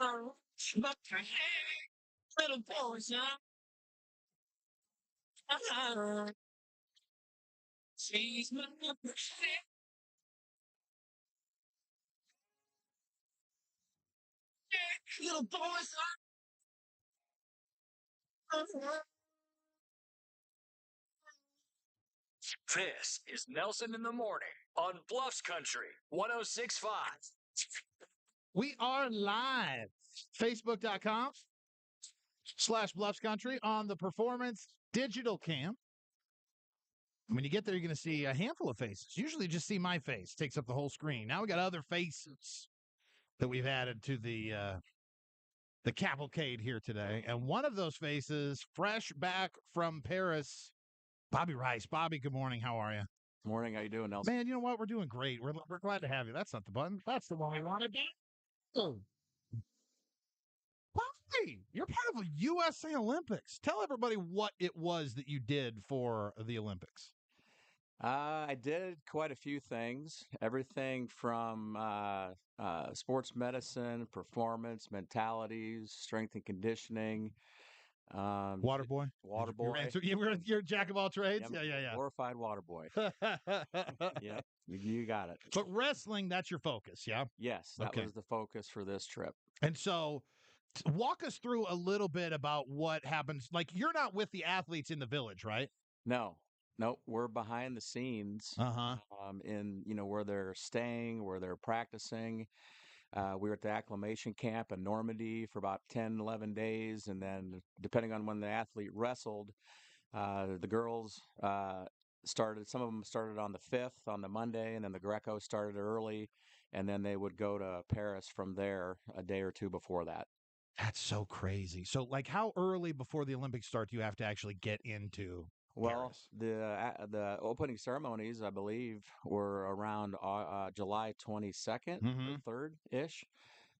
Little boys, she's my little boys. This is Nelson in the Morning on Bluffs Country 1065. We are live. Facebook.com/Bluffs Country on the Performance Digital Cam. When you get there, you're going to see a handful of faces. Usually, you just see my face, takes up the whole screen. Now we got other faces that we've added to the cavalcade here today, and one of those faces, fresh back from Paris, Bobby Reisz. Bobby, good morning. How are you? Morning. How you doing, Nelson? Man, you know what? We're doing great. We're glad to have you. That's not the button. That's the one we wanted. Oh. Bobby, you're part of a USA Olympics. Tell everybody what it was that you did for the Olympics. I did quite a few things. Everything from sports medicine, performance, mentalities, strength and conditioning. Water boy? Water You're, boy. you're a jack of all trades? Yep, Yeah. glorified water boy. Yep, you got it. But wrestling, that's your focus, yeah? Yes, that Okay. was the focus for this trip. And so walk us through a little bit about what happens. Like, you're not with the athletes in the village, right? No, we're behind the scenes. Uh-huh. In where they're staying, where they're practicing. We were at the acclimation camp in Normandy for about 10, 11 days. And then depending on when the athlete wrestled, the girls some of them started on the 5th, on the Monday, and then the Greco started early. And then they would go to Paris from there a day or two before that. That's so crazy. So, like, how early before the Olympics start do you have to actually get into Well, Paris? the opening ceremonies, I believe, were around July 22nd Mm-hmm. or 3rd ish.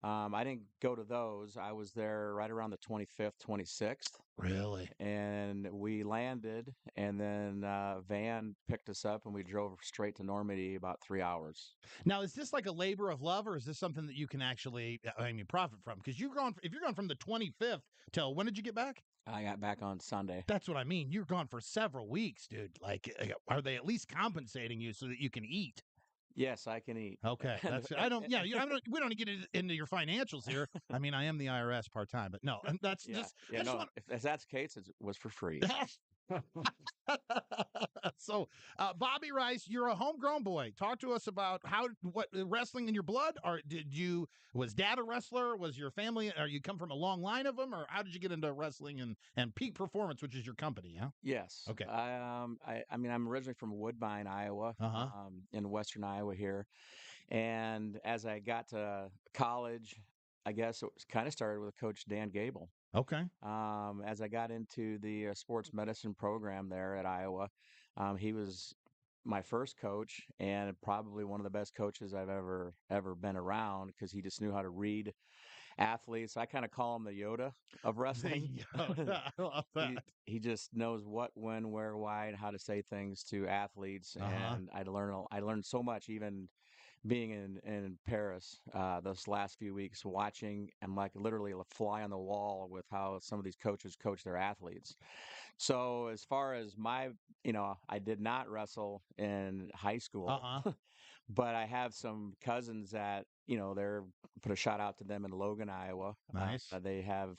I didn't go to those. I was there right around the 25th, 26th, Really? and we landed, and then van picked us up, and we drove straight to Normandy about 3 hours. Now, is this like a labor of love, or is this something that you can actually, profit from? Because if you're going from the 25th till when did you get back? I got back on Sunday. That's what I mean. You're gone for several weeks, dude. Like, are they at least compensating you so that you can eat? Yes, I can eat. Okay, that's I don't. Yeah, we don't get into your financials here. I mean, I am the IRS part time, but no, that's Yeah, just. yeah. I just No, want. if that's the case, it was for free. So, Bobby Reisz, you're a homegrown boy. Talk to us about what wrestling in your blood, or was dad a wrestler? Was your family, or you come from a long line of them, or how did you get into wrestling and Peak Performance, which is your company? Yeah. Yes. Okay. I mean, I'm originally from Woodbine, Iowa, Uh huh. in western Iowa here. And as I got to college, I guess it kind of started with Coach Dan Gable. Okay. As I got into the sports medicine program there at Iowa, he was my first coach and probably one of the best coaches I've ever been around because he just knew how to read athletes. I kind of call him the Yoda of wrestling. I love he that. he just knows what, when, where, why, and how to say things to athletes. Uh huh. And I learned so much even being in Paris those last few weeks, watching and like literally a fly on the wall with how some of these coaches coach their athletes. So as far as I did not wrestle in high Uh school, huh. but I have some cousins that they're put a shout out to them in Logan, Iowa. Nice. They have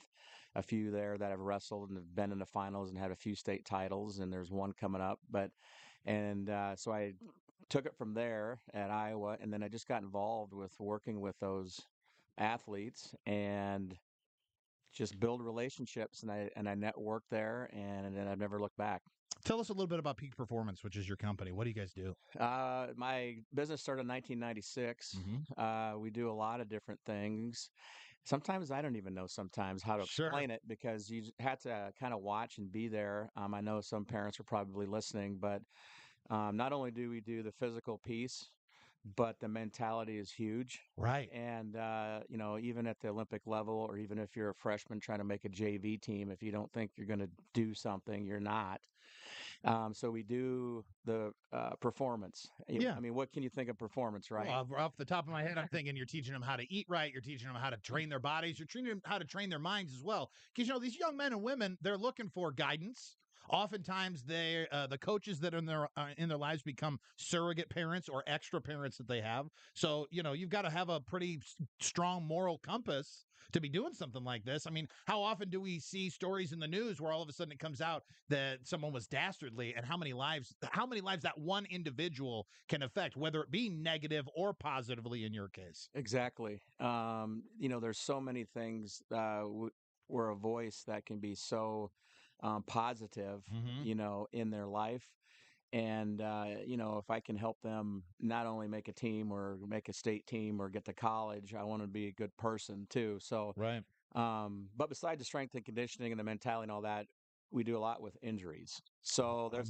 a few there that have wrestled and have been in the finals and had a few state titles, and there's one coming up. So I took it from there at Iowa, and then I just got involved with working with those athletes and just build relationships, and I networked there, and then I've never looked back. Tell us a little bit about Peak Performance, which is your company. What do you guys do? My business started in 1996. Mm-hmm. We do a lot of different things. Sometimes I don't even know sometimes how to Sure. explain it because you had to kind of watch and be there. I know some parents are probably listening, but not only do we do the physical piece, but the mentality is huge. Right. And, even at the Olympic level, or even if you're a freshman trying to make a JV team, if you don't think you're going to do something, you're not. So we do the performance. Yeah. I mean, what can you think of performance, right? Well, off the top of my head, I'm thinking you're teaching them how to eat right. You're teaching them how to train their bodies. You're training them how to train their minds as well. Because, these young men and women, they're looking for guidance. Oftentimes, the coaches that are in their lives become surrogate parents or extra parents that they have. So, you've got to have a pretty strong moral compass to be doing something like this. I mean, how often do we see stories in the news where all of a sudden it comes out that someone was dastardly, and how many lives that one individual can affect, whether it be negative or positively in your case? Exactly. There's so many things where a voice that can be so positive, Mm-hmm. in their life. And, if I can help them not only make a team or make a state team or get to college, I want to be a good person too. So, Right. but besides the strength and conditioning and the mentality and all that, we do a lot with injuries. So Yeah. there's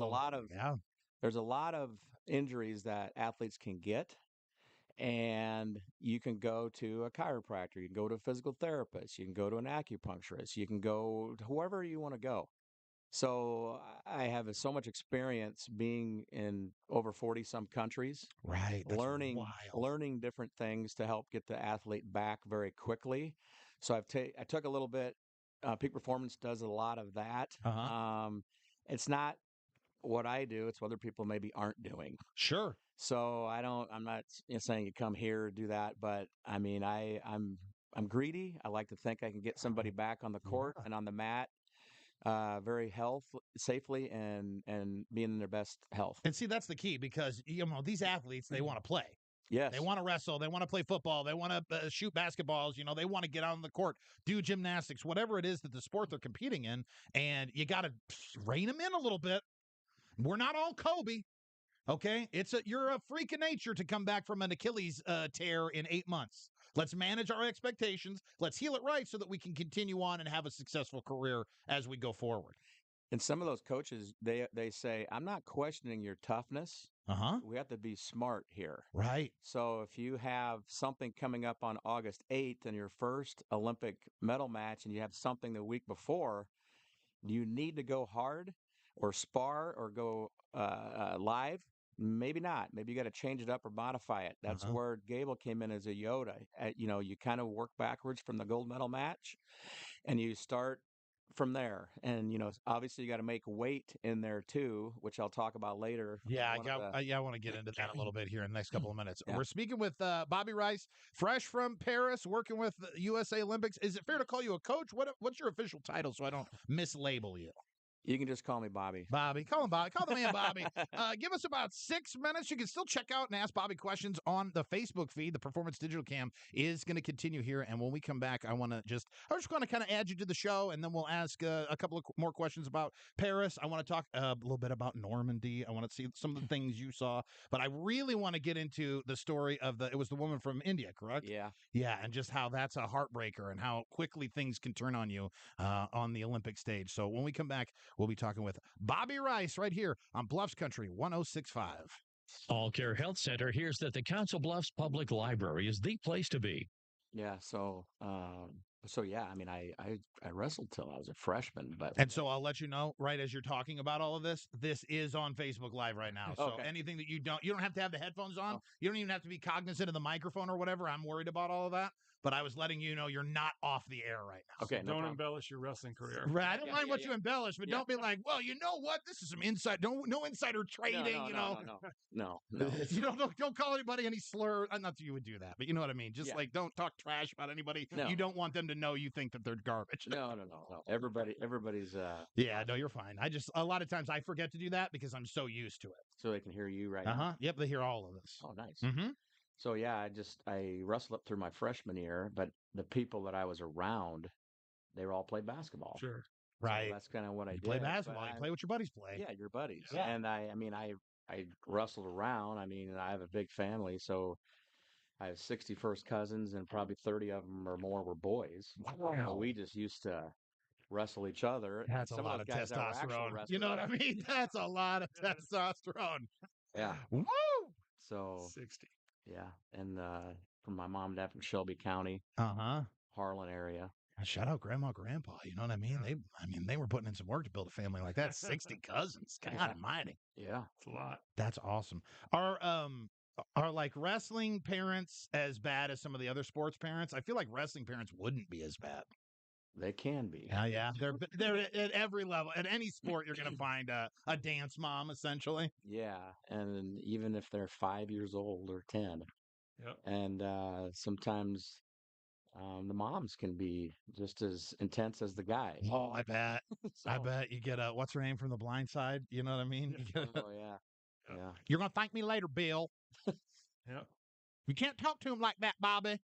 a lot of injuries that athletes can get, and you can go to a chiropractor, you can go to a physical therapist, you can go to an acupuncturist, you can go to whoever you want to go. So I have so much experience being in over 40 some countries, Right. That's learning wild. learning different things to help get the athlete back very quickly. So I took a little bit. Peak Performance does a lot of that. Uh-huh. It's not what I do; it's what other people maybe aren't doing. Sure. So I'm not saying you come here do that, but I mean I'm greedy. I like to think I can get somebody back on the court Yeah. and on the mat very safely and being in their best health. And see, that's the key, because these athletes, they want to play. They Yes, want to wrestle. They want to play football. They want to shoot basketballs. They want to get on the court, do gymnastics, whatever it is that the sport they're competing in. And you got to rein them in a little bit. We're not all Kobe. Okay, you're a freak of nature to come back from an Achilles tear in 8 months. Let's manage our expectations. Let's heal it right so that we can continue on and have a successful career as we go forward. and some of those coaches they say I'm not questioning your toughness. Uh-huh. We have to be smart here. Right. So if you have something coming up on August 8th in your first Olympic medal match and you have something the week before, do you need to go hard or spar or go live? Maybe not. Maybe you got to change it up or modify it. That's Uh-huh. where Gable came in as a Yoda. You kind of work backwards from the gold medal match and you start from there. And, obviously you got to make weight in there too, which I'll talk about later. Yeah, One of the, I want to get into that a little bit here in the next couple of minutes. yeah. We're speaking with Bobby Reisz, fresh from Paris, working with the USA Olympics. Is it fair to call you a coach? What's your official title so I don't mislabel you? You can just call me Bobby. Bobby. Call him Bobby. Call the man Bobby. Give us about 6 minutes. You can still check out and ask Bobby questions on the Facebook feed. The Performance Digital Cam is going to continue here. And when we come back, I just want to kind of add you to the show, and then we'll ask a couple of more questions about Paris. I want to talk a little bit about Normandy. I want to see some of the things you saw. But I really want to get into the story of it was the woman from India, correct? Yeah. Yeah, and just how that's a heartbreaker and how quickly things can turn on you on the Olympic stage. So when we come back, we'll be talking with Bobby Reisz right here on Bluffs Country 106.5. All Care Health Center hears that the Council Bluffs Public Library is the place to be. Yeah. So yeah, I mean, I wrestled till I was a freshman, but And so I'll let you know, right as you're talking about all of this is on Facebook Live right now. So Okay. anything that you don't have to have the headphones on. Oh. You don't even have to be cognizant of the microphone or whatever. I'm worried about all of that. But I was letting you know you're not off the air right now. Okay. So no don't problem. embellish your wrestling career. Right. I don't Yeah, mind yeah, what yeah. you embellish, but Yeah. don't be like, well, you know what? This is some inside. No insider trading. No. Don't call anybody any slur. Not that you would do that, but you know what I mean. Just Yeah. like don't talk trash about anybody. No. You don't want them to know you think that they're garbage. No. Everybody's Yeah, no, you're fine. A lot of times I forget to do that because I'm so used to it. so they can hear you right Uh now. huh. Yep, they hear all of this. Oh, nice. Mm-hmm. So yeah, I wrestled up through my freshman year, but the people that I was around, they were all played basketball. Sure. So Right. that's kind of what I You did. play but basketball. You play what your buddies play. Yeah, your buddies. Yeah. And I wrestled around. I mean, I have a big family, so I have 60 first cousins, and probably 30 of them or more were boys. Wow. So we just used to wrestle each other. That's a Some lot of of those guys that were actual testosterone. You know what I wrestlers. mean? That's a lot of testosterone. Yeah. Woo! So 60. yeah, and from my mom and dad from Shelby County, Uh-huh. Harlan area. Shout out grandma, grandpa. You know what I mean? They were putting in some work to build a family like that. 60 cousins. God almighty. Yeah. It's a lot. That's awesome. Are like wrestling parents as bad as some of the other sports parents? I feel like wrestling parents wouldn't be as bad. They can be. Yeah. They're at every level. At any sport, you're going to find a dance mom, essentially. Yeah. And even if they're 5 years old or 10. Yep. And sometimes the moms can be just as intense as the guy. Oh, I bet. I So- bet you get what's her name from The Blind Side? You know what I mean? You get Oh, yeah. Yep. Yeah. You're going to thank me later, Bill. Yep. You can't talk to him like that, Bobby.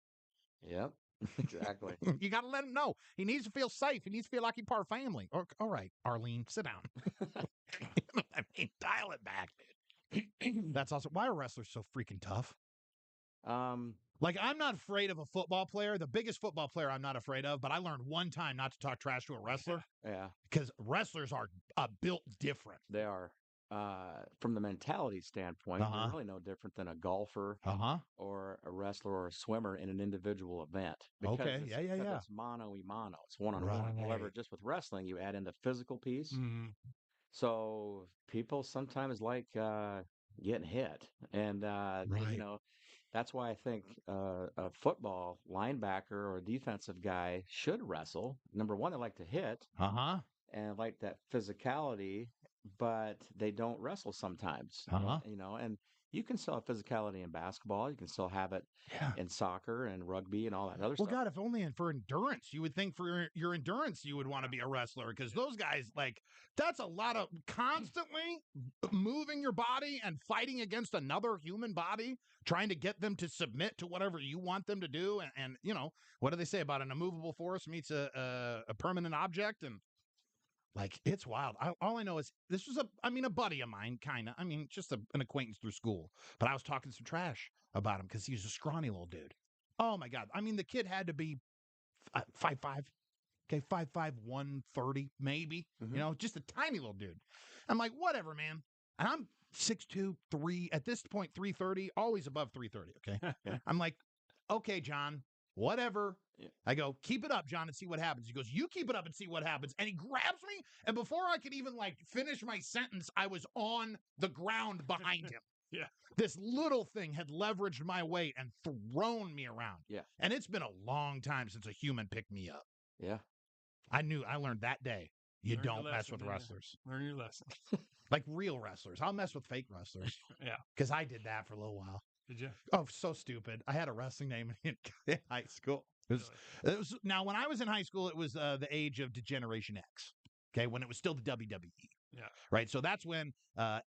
Yep. Exactly. You got to let him know. He needs to feel safe. He needs to feel like he's part of family. All right, Arlene, sit down. I mean, dial it back. That's awesome. Why are wrestlers so freaking tough? Like, I'm not afraid of a football player. The biggest football player I'm not afraid of, but I learned one time not to talk trash to a wrestler Yeah. because wrestlers are built different. They are. From the mentality standpoint, they're really no different than a golfer or a wrestler or a swimmer in an individual event. Because Okay. it's, because it's mano y mano. It's one-on-one. However, Right. just with wrestling, you add in the physical piece. Mm-hmm. So people sometimes like getting hit. And, Right. you know, that's why I think a football linebacker or a defensive guy should wrestle. Number one, they like to hit and like that physicality, but they don't wrestle sometimes. You know, and you can still have physicality in basketball. You can still have it in soccer and rugby and all that other Well, stuff. God, if only for endurance. You would think for your endurance, you would want to be a wrestler because those guys, like, that's a lot of constantly moving your body and fighting against another human body, trying to get them to submit to whatever you want them to do. And you know, what do they say about an immovable force meets a permanent object? And like, it's wild. All I know is this was a buddy of mine, kind of. I mean, just an acquaintance through school. But I was talking some trash about him because he was a scrawny little dude. Oh, my God. I mean, the kid had to be 5'5". Okay, 5'5", 130, maybe. You know, just a tiny little dude. I'm like, whatever, man. And I'm 6'2", 3, at this point, 330, always above 330, okay? I'm like, okay, John, whatever. Yeah. I go, keep it up, John, and see what happens. He goes, you keep it up and see what happens. And he grabs me, and before I could even, like, finish my sentence, I was on the ground behind him. Yeah. This little thing had leveraged my weight and thrown me around. Yeah. And it's been a long time since a human picked me up. Yeah. I learned that day, you Learn your don't mess lesson, with yeah. wrestlers. Learn your lesson. Like real wrestlers. I'll mess with fake wrestlers. Yeah. Because I did that for a little while. Did you? Oh, so stupid. I had a wrestling name in high school. It was now, when I was in high school, it was the age of Degeneration X. Okay, when it was still the WWE. Yeah. Right. So that's when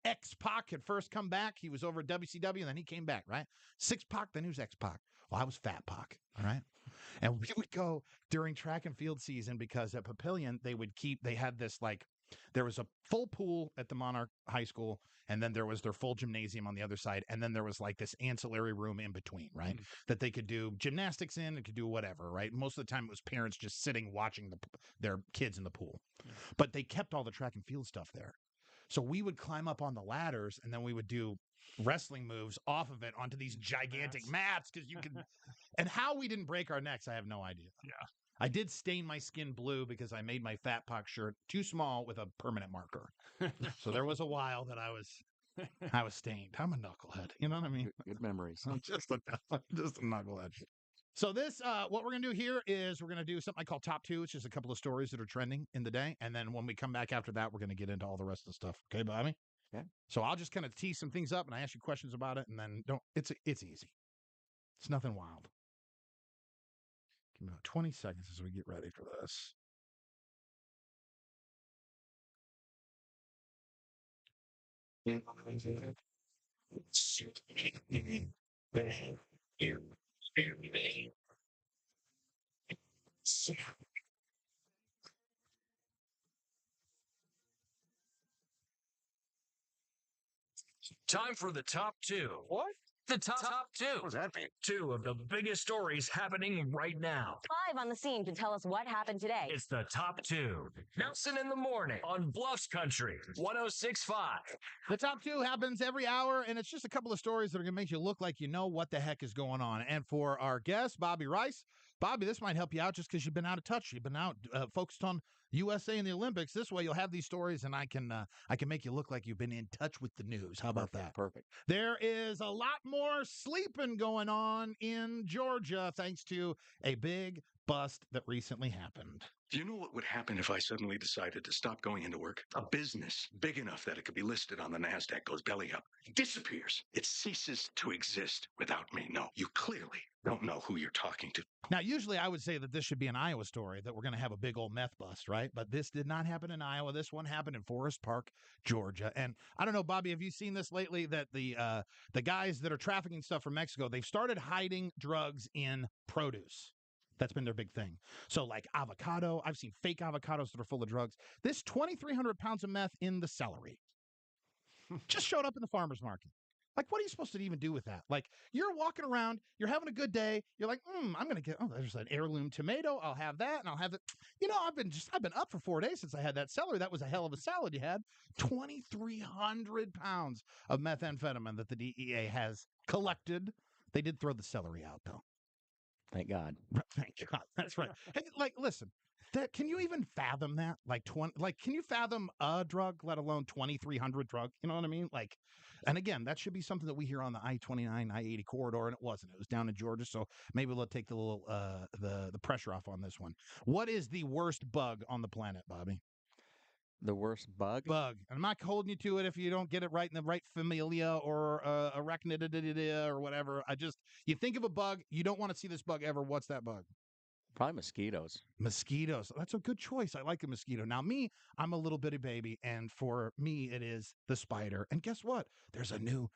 X-Pac had first come back. He was over at WCW, and then he came back, right? 6-Pac, then he was X-Pac. Well, I was Fat Pac. All right. And we would go during track and field season because at Papillion, they had this, like, there was a full pool at the Monarch High School, and then there was their full gymnasium on the other side, and then there was like this ancillary room in between, right? That they could do gymnastics in, and could do whatever, right? Most of the time it was parents just sitting watching their kids in the pool. But they kept all the track and field stuff there. So we would climb up on the ladders, and then we would do wrestling moves off of it onto these gigantic mats because you could. And how we didn't break our necks, I have no idea. Yeah. I did stain my skin blue because I made my Fat Pac shirt too small with a permanent marker. So there was a while that I was stained. I'm a knucklehead. You know what I mean? Good memories. I'm just a knucklehead. So this, what we're going to do here is we're going to do something I call Top 2. It's just a couple of stories that are trending in the day. And then when we come back after that, we're going to get into all the rest of the stuff. Okay, Bobby? Okay. So I'll just kind of tease some things up and I ask you questions about it. And then it's easy. It's nothing wild. Give me about 20 seconds as we get ready for this. Time for the top 2. What? The top 2. What does that mean? 2 of the biggest stories happening right now. Live on the scene to tell us what happened today. It's the top 2. Nelson in the morning on Bluffs Country 106.5. The top 2 happens every hour, and it's just a couple of stories that are going to make you look like you know what the heck is going on. And for our guest, Bobby Reisz, Bobby, this might help you out just because you've been out of touch. You've been out focused on USA and the Olympics. This way, you'll have these stories, and I can make you look like you've been in touch with the news. How about that? Perfect. There is a lot more sleeping going on in Georgia thanks to a big bust that recently happened. Do you know what would happen if I suddenly decided to stop going into work? A business big enough that it could be listed on the NASDAQ goes belly up, disappears. It ceases to exist without me. No, you clearly don't know who you're talking to. Now, usually I would say that this should be an Iowa story, that we're going to have a big old meth bust, right? But this did not happen in Iowa. This one happened in Forest Park, Georgia. And I don't know, Bobby, have you seen this lately, that the guys that are trafficking stuff from Mexico, they've started hiding drugs in produce. That's been their big thing. So like avocado, I've seen fake avocados that are full of drugs. This 2,300 pounds of meth in the celery just showed up in the farmer's market. Like, what are you supposed to even do with that? Like, you're walking around, you're having a good day, you're like, I'm going to get, there's an heirloom tomato, I'll have that, and I'll have it. You know, I've been up for 4 days since I had that celery. That was a hell of a salad you had. 2,300 pounds of methamphetamine that the DEA has collected. They did throw the celery out, though. Thank God. Thank God. That's right. Hey, like, listen, can you even fathom that? Can you fathom a drug, let alone 2,300 drugs? You know what I mean? Like, and again, that should be something that we hear on the I-29, I-80 corridor, and it wasn't. It was down in Georgia, so maybe we'll take the little the pressure off on this one. What is the worst bug on the planet, Bobby? The worst bug? Bug. And I'm not holding you to it if you don't get it right in the right familia or arachnidididida or whatever. You think of a bug, you don't want to see this bug ever. What's that bug? Probably mosquitoes. Mosquitoes. That's a good choice. I like a mosquito. Now, I'm a little bitty baby, and for me, it is the spider. And guess what? There's a new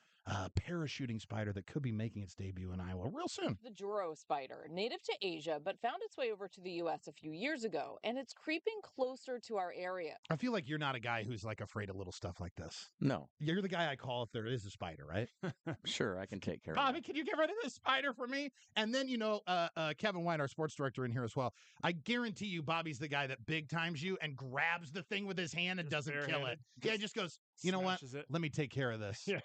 parachuting spider that could be making its debut in Iowa real soon. The Juro spider, native to Asia, but found its way over to the U.S. a few years ago, and it's creeping closer to our area. I feel like you're not a guy who's like afraid of little stuff like this. No. You're the guy I call if there is a spider, right? Sure, I can take care Bobby, of that. can you get rid of this spider for me? And then, Kevin White, our sports director, in here as well. I guarantee you Bobby's the guy that big times you and grabs the thing with his hand and doesn't kill it. Yeah, just goes, you know what? Let me take care of this. Yeah.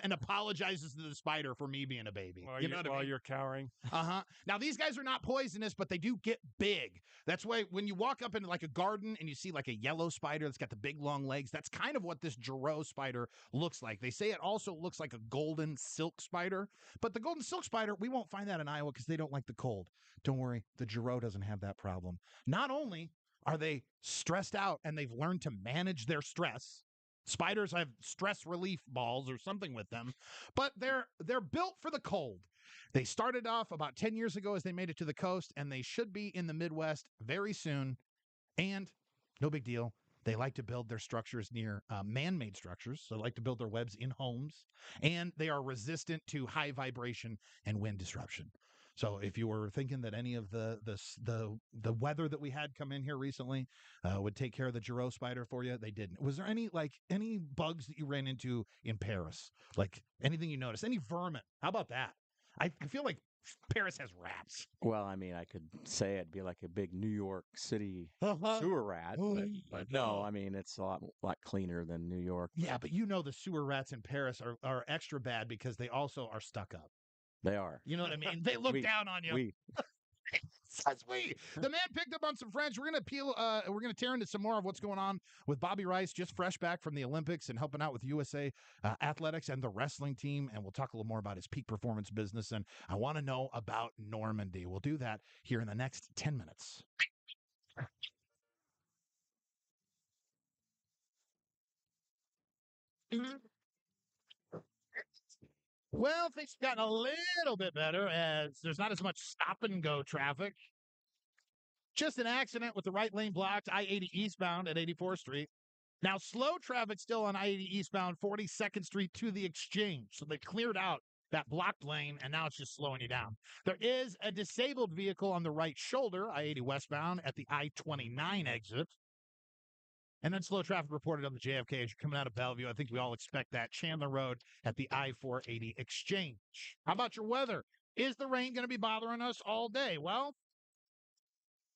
And apologizes to the spider for me being a baby. While you're cowering. Uh-huh. Now, these guys are not poisonous, but they do get big. That's why when you walk up into like a garden and you see like a yellow spider that's got the big long legs, that's kind of what this Juro spider looks like. They say it also looks like a golden silk spider, but the golden silk spider, we won't find that in Iowa because they don't like the cold. Don't worry, the Juro doesn't have that problem. Not only are they stressed out and they've learned to manage their stress, spiders have stress relief balls or something with them, but they're built for the cold. They started off about 10 years ago as they made it to the coast, and they should be in the Midwest very soon. And no big deal. They like to build their structures near man-made structures. So they like to build their webs in homes, and they are resistant to high vibration and wind disruption. So if you were thinking that any of the weather that we had come in here recently would take care of the Juro spider for you, they didn't. Was there any bugs that you ran into in Paris? Like anything you noticed? Any vermin? How about that? I feel like Paris has rats. Well, I mean, I could say it'd be like a big New York City Uh-huh. sewer rat, but no, I mean, it's a lot cleaner than New York. Yeah, but the sewer rats in Paris are extra bad because they also are stuck up. They are. You know what I mean? They look down on you. That's we. The man picked up on some French. We're gonna tear into some more of what's going on with Bobby Reisz, just fresh back from the Olympics and helping out with USA athletics and the wrestling team. And we'll talk a little more about his peak performance business. And I want to know about Normandy. We'll do that here in the next 10 minutes. Well, things have gotten a little bit better as there's not as much stop and go traffic. Just an accident with the right lane blocked, I-80 eastbound at 84th Street. Now, slow traffic still on I-80 eastbound, 42nd Street to the Exchange. So they cleared out that blocked lane, and now it's just slowing you down. There is a disabled vehicle on the right shoulder, I-80 westbound at the I-29 exit. And then slow traffic reported on the JFK as you're coming out of Bellevue. I think we all expect that. Chandler Road at the I-480 Exchange. How about your weather? Is the rain going to be bothering us all day? Well,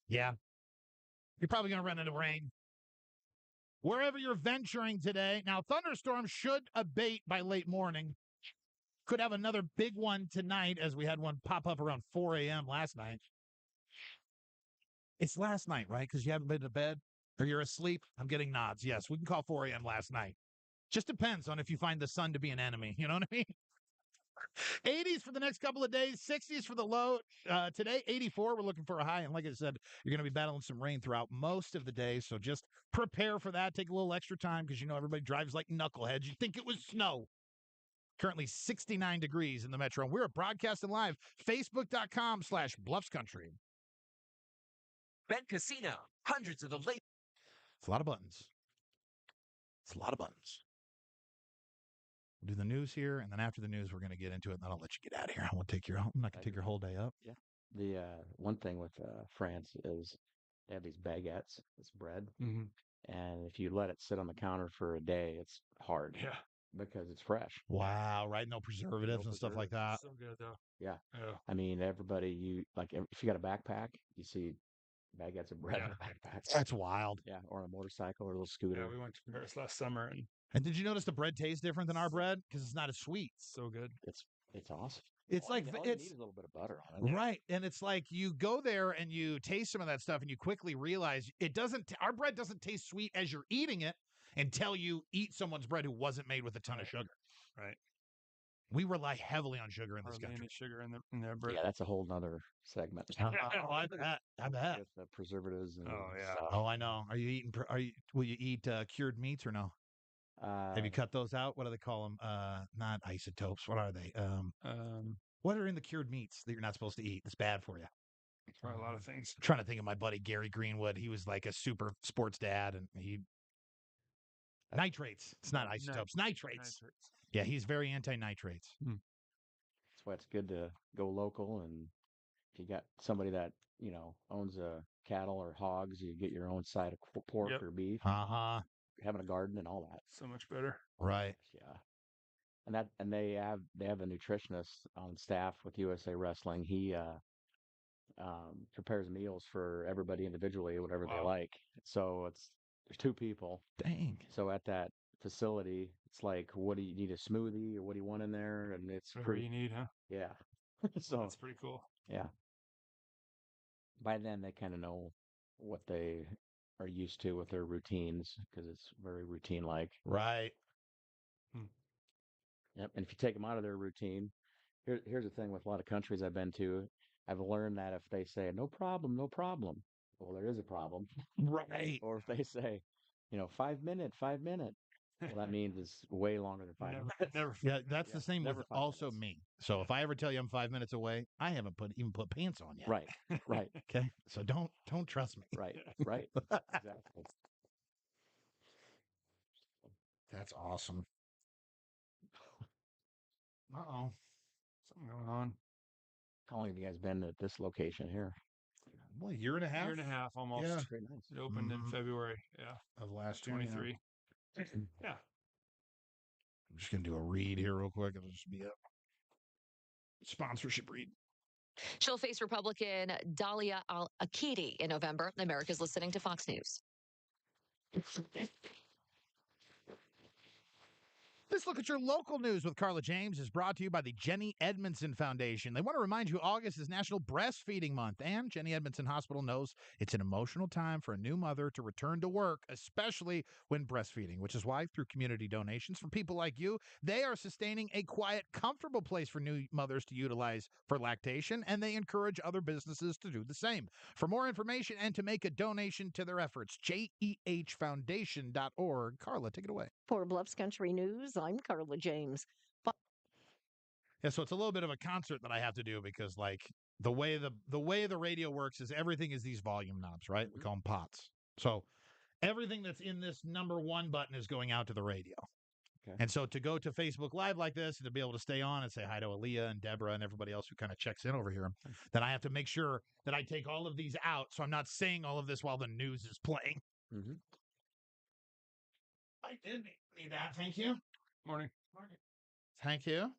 yeah. You're probably going to run into rain. Wherever you're venturing today. Now, thunderstorms should abate by late morning. Could have another big one tonight as we had one pop up around 4 a.m. last night. It's last night, right? Because you haven't been to bed or you're asleep. I'm getting nods. Yes, we can call 4 a.m. last night. Just depends on if you find the sun to be an enemy. You know what I mean? 80s for the next couple of days, 60s for the low. Today, 84. We're looking for a high. And like I said, you're going to be battling some rain throughout most of the day. So just prepare for that. Take a little extra time because, everybody drives like knuckleheads. You think it was snow. Currently 69 degrees in the metro. And we're broadcasting live, facebook.com/BluffsCountry. Bet Casino. Hundreds of the late. It's a lot of buttons. It's a lot of buttons. We'll do the news here, and then after the news, we're going to get into it, and then I'll let you get out of here. I won't take I'm not going to take your whole day up. Yeah. The one thing with France is they have these baguettes, this bread, and if you let it sit on the counter for a day, it's hard. Yeah. Because it's fresh. Wow, right? No preservatives and stuff like that. So good, though. Yeah. Yeah. I mean, everybody, if you got a backpack, you see baguettes of bread in a backpack. That's wild. Yeah, or on a motorcycle or a little scooter. Yeah, we went to Paris last summer, and did you notice the bread tastes different than our bread? Because it's not as sweet. So good. It's awesome. It's all like you it's need is a little bit of butter on it. Right. And it's like you go there and you taste some of that stuff and you quickly realize our bread doesn't taste sweet as you're eating it until you eat someone's bread who wasn't made with a ton of sugar. Right. We rely heavily on sugar in this country. Any sugar in their bread. Yeah, that's a whole nother segment. I bet. With the preservatives and stuff. Oh, I know. Will you eat cured meats or no? Have you cut those out? What do they call them? Not isotopes. What are they? What are in the cured meats that you're not supposed to eat? That's bad for you. Try a lot of things. I'm trying to think of my buddy Gary Greenwood. He was like a super sports dad, and nitrates. It's not isotopes. Nitrates. Yeah, he's very anti-nitrates. That's why it's good to go local, and if you got somebody that owns a cattle or hogs, you get your own side of pork or beef. Having a garden and all that. So much better. Right. Yeah. And they have a nutritionist on staff with USA Wrestling. He prepares meals for everybody individually, whatever they like. So there's 2 people. Dang. So at that facility, it's like, what do you need, a smoothie or what do you want in there? And it's whatever you need, huh? Yeah. So that's pretty cool. Yeah. By then they kind of know what they are used to with their routines because it's very routine like. Right. Yep. And if you take them out of their routine, here's the thing with a lot of countries I've been to, I've learned that if they say no problem, well, there is a problem. Right. Or if they say, 5 minute, well, that means it's way longer than 5 minutes. Never. Yeah, that's the same with also me. So if I ever tell you I'm 5 minutes away, I haven't even put pants on yet. Right. Okay. So don't trust me. Right. Exactly. That's awesome. Uh-oh. Something going on. How long have you guys been at this location here? Well, a year and a half. Year and a half almost. Yeah. Very nice. It opened in February. Yeah. Of last year. 23. Yeah. I'm just gonna do a read here real quick. It'll just be a sponsorship read. She'll face Republican Dalia Al-Akidi in November. America's listening to Fox News. This look at your local news with Carla James is brought to you by the Jenny Edmondson Foundation. They want to remind you August is National Breastfeeding Month, and Jenny Edmondson Hospital knows it's an emotional time for a new mother to return to work, especially when breastfeeding, which is why through community donations from people like you, they are sustaining a quiet, comfortable place for new mothers to utilize for lactation, and they encourage other businesses to do the same. For more information and to make a donation to their efforts, jehfoundation.org. Carla, take it away. For Bluffs Country News, I'm Carla James. Yeah, so it's a little bit of a concert that I have to do because, like, the way the radio works is everything is these volume knobs, right? We call them pots. So everything that's in this number 1 button is going out to the radio. Okay. And so to go to Facebook Live like this and to be able to stay on and say hi to Aaliyah and Deborah and everybody else who kind of checks in over here, then I have to make sure that I take all of these out so I'm not saying all of this while the news is playing. Mm-hmm. I did need that. Thank you. Morning. Thank you.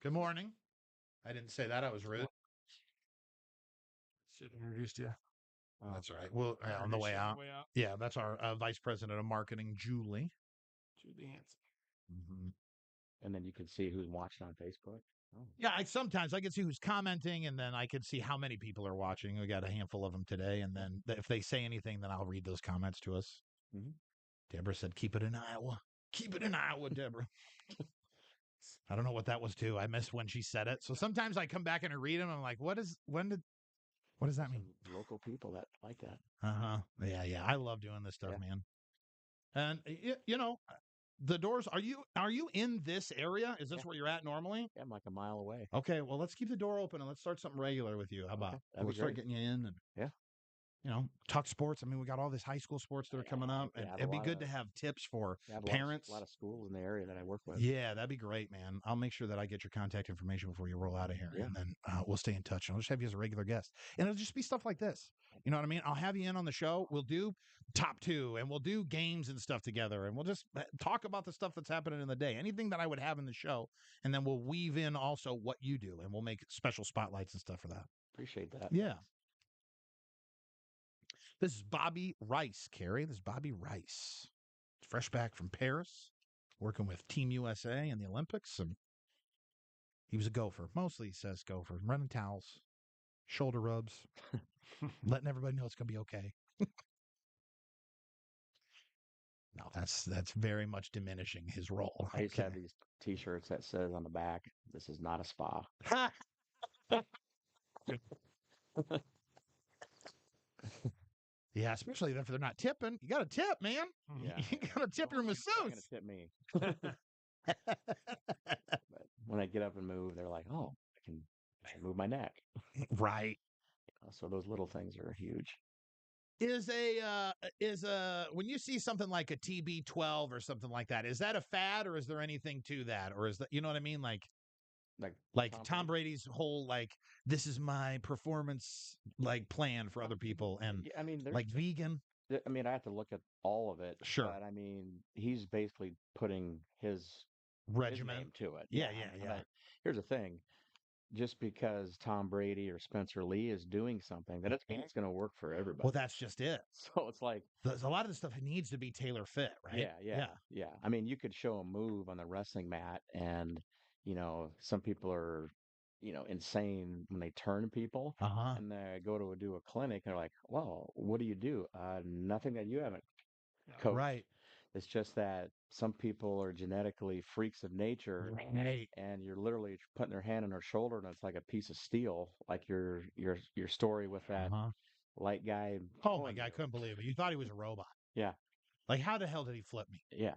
Good morning. I didn't say that. I was rude. Should have introduced you. Oh, that's all right. Well, on the way out. Yeah, that's our Vice President of Marketing, Julie. Julie Hanson. Mm-hmm. And then you can see who's watching on Facebook. Yeah, sometimes I can see who's commenting, and then I can see how many people are watching. We got a handful of them today, and then if they say anything, then I'll read those comments to us. Mm-hmm. Deborah said, "Keep it in Iowa. Keep it in Iowa, Deborah." I don't know what that was too. I missed when she said it. So sometimes I come back and I read them. I'm like, what does that mean? Some local people that like that. Yeah. I love doing this stuff, Yeah. man. And you know, the doors. Are you in this area? Is this where you're at normally? Yeah, I'm like a mile away. Okay, well, let's keep the door open and let's start something regular with you. How about we'll start getting you in and talk sports. I mean, we got all these high school sports that are coming up, and it'd be good to have tips for parents. A lot of schools in the area that I work with. Yeah, that'd be great, man. I'll make sure that I get your contact information before you roll out of here, and then we'll stay in touch. And I'll just have you as a regular guest, and it'll just be stuff like this. You know what I mean? I'll have you in on the show. We'll do top two, and we'll do games and stuff together, and we'll just talk about the stuff that's happening in the day, anything that I would have in the show, and then we'll weave in also what you do, and we'll make special spotlights and stuff for that. Appreciate that. Yeah. This is Bobby Reisz, Carrie. This is Bobby Reisz. Fresh back from Paris, working with Team USA in the Olympics. And he was a gopher. Mostly he says gopher. Running towels, shoulder rubs, letting everybody know it's going to be okay. No, that's very much diminishing his role. I used to have these T-shirts that says on the back, "This is not a spa." Yeah, especially if they're not tipping. You got to tip, man. Yeah. You got to tip your masseuse. They're going to tip me. But when I get up and move, they're like, "Oh, I can move my neck." Right. So those little things are huge. Is when you see something like a TB12 or something like that, is that a fad or is there anything to that? Or is that, you know what I mean? Like Tom Brady's whole, like, this is my performance, like, plan for other people. And I mean, like vegan. I mean, I have to look at all of it. Sure. But I mean, he's basically putting his regimen name to it. Yeah. But here's the thing. Just because Tom Brady or Spencer Lee is doing something, that it's going to work for everybody. Well, that's just it. So it's like a lot of the stuff needs to be tailor fit, right? Yeah. I mean, you could show a move on the wrestling mat, and some people are, insane when they turn people, and they go to do a clinic. And they're like, "Well, what do you do?" Nothing that you haven't coached. Right. It's just that some people are genetically freaks of nature, and you're literally putting their hand on their shoulder, and it's like a piece of steel, like your story with that light guy. Oh my God, I couldn't believe it. You thought he was a robot. Yeah. Like, how the hell did he flip me? Yeah.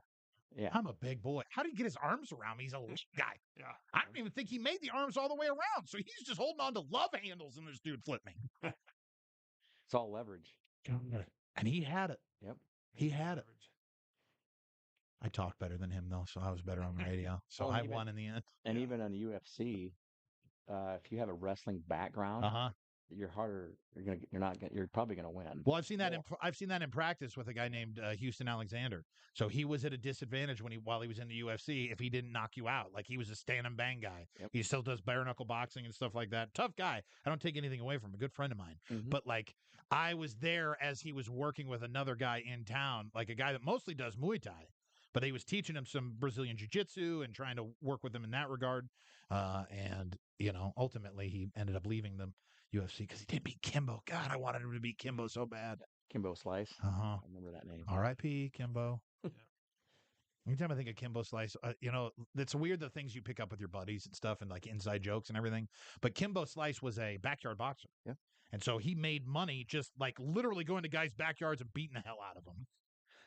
I'm a big boy. How did he get his arms around me? He's a little guy. Yeah. I don't even think he made the arms all the way around. So he's just holding on to love handles, and this dude flipped me. It's all leverage. And he had it. Yep. He had it. I talked better than him, though, so I was better on the radio. So I won in the end. And even on UFC, if you have a wrestling background, you're harder. You're probably gonna win. Well, I've seen that. I've seen that in practice with a guy named Houston Alexander. So he was at a disadvantage while he was in the UFC if he didn't knock you out. Like, he was a stand and bang guy. Yep. He still does bare knuckle boxing and stuff like that. Tough guy. I don't take anything away from him. A good friend of mine. Mm-hmm. But like, I was there as he was working with another guy in town, like a guy that mostly does Muay Thai. But he was teaching him some Brazilian jiu-jitsu and trying to work with him in that regard. And, ultimately he ended up leaving the UFC because he did beat Kimbo. God, I wanted him to beat Kimbo so bad. Kimbo Slice. I remember that name. R.I.P. Kimbo. Anytime I think of Kimbo Slice, it's weird the things you pick up with your buddies and stuff and like inside jokes and everything. But Kimbo Slice was a backyard boxer. Yeah. And so he made money just like literally going to guys' backyards and beating the hell out of them.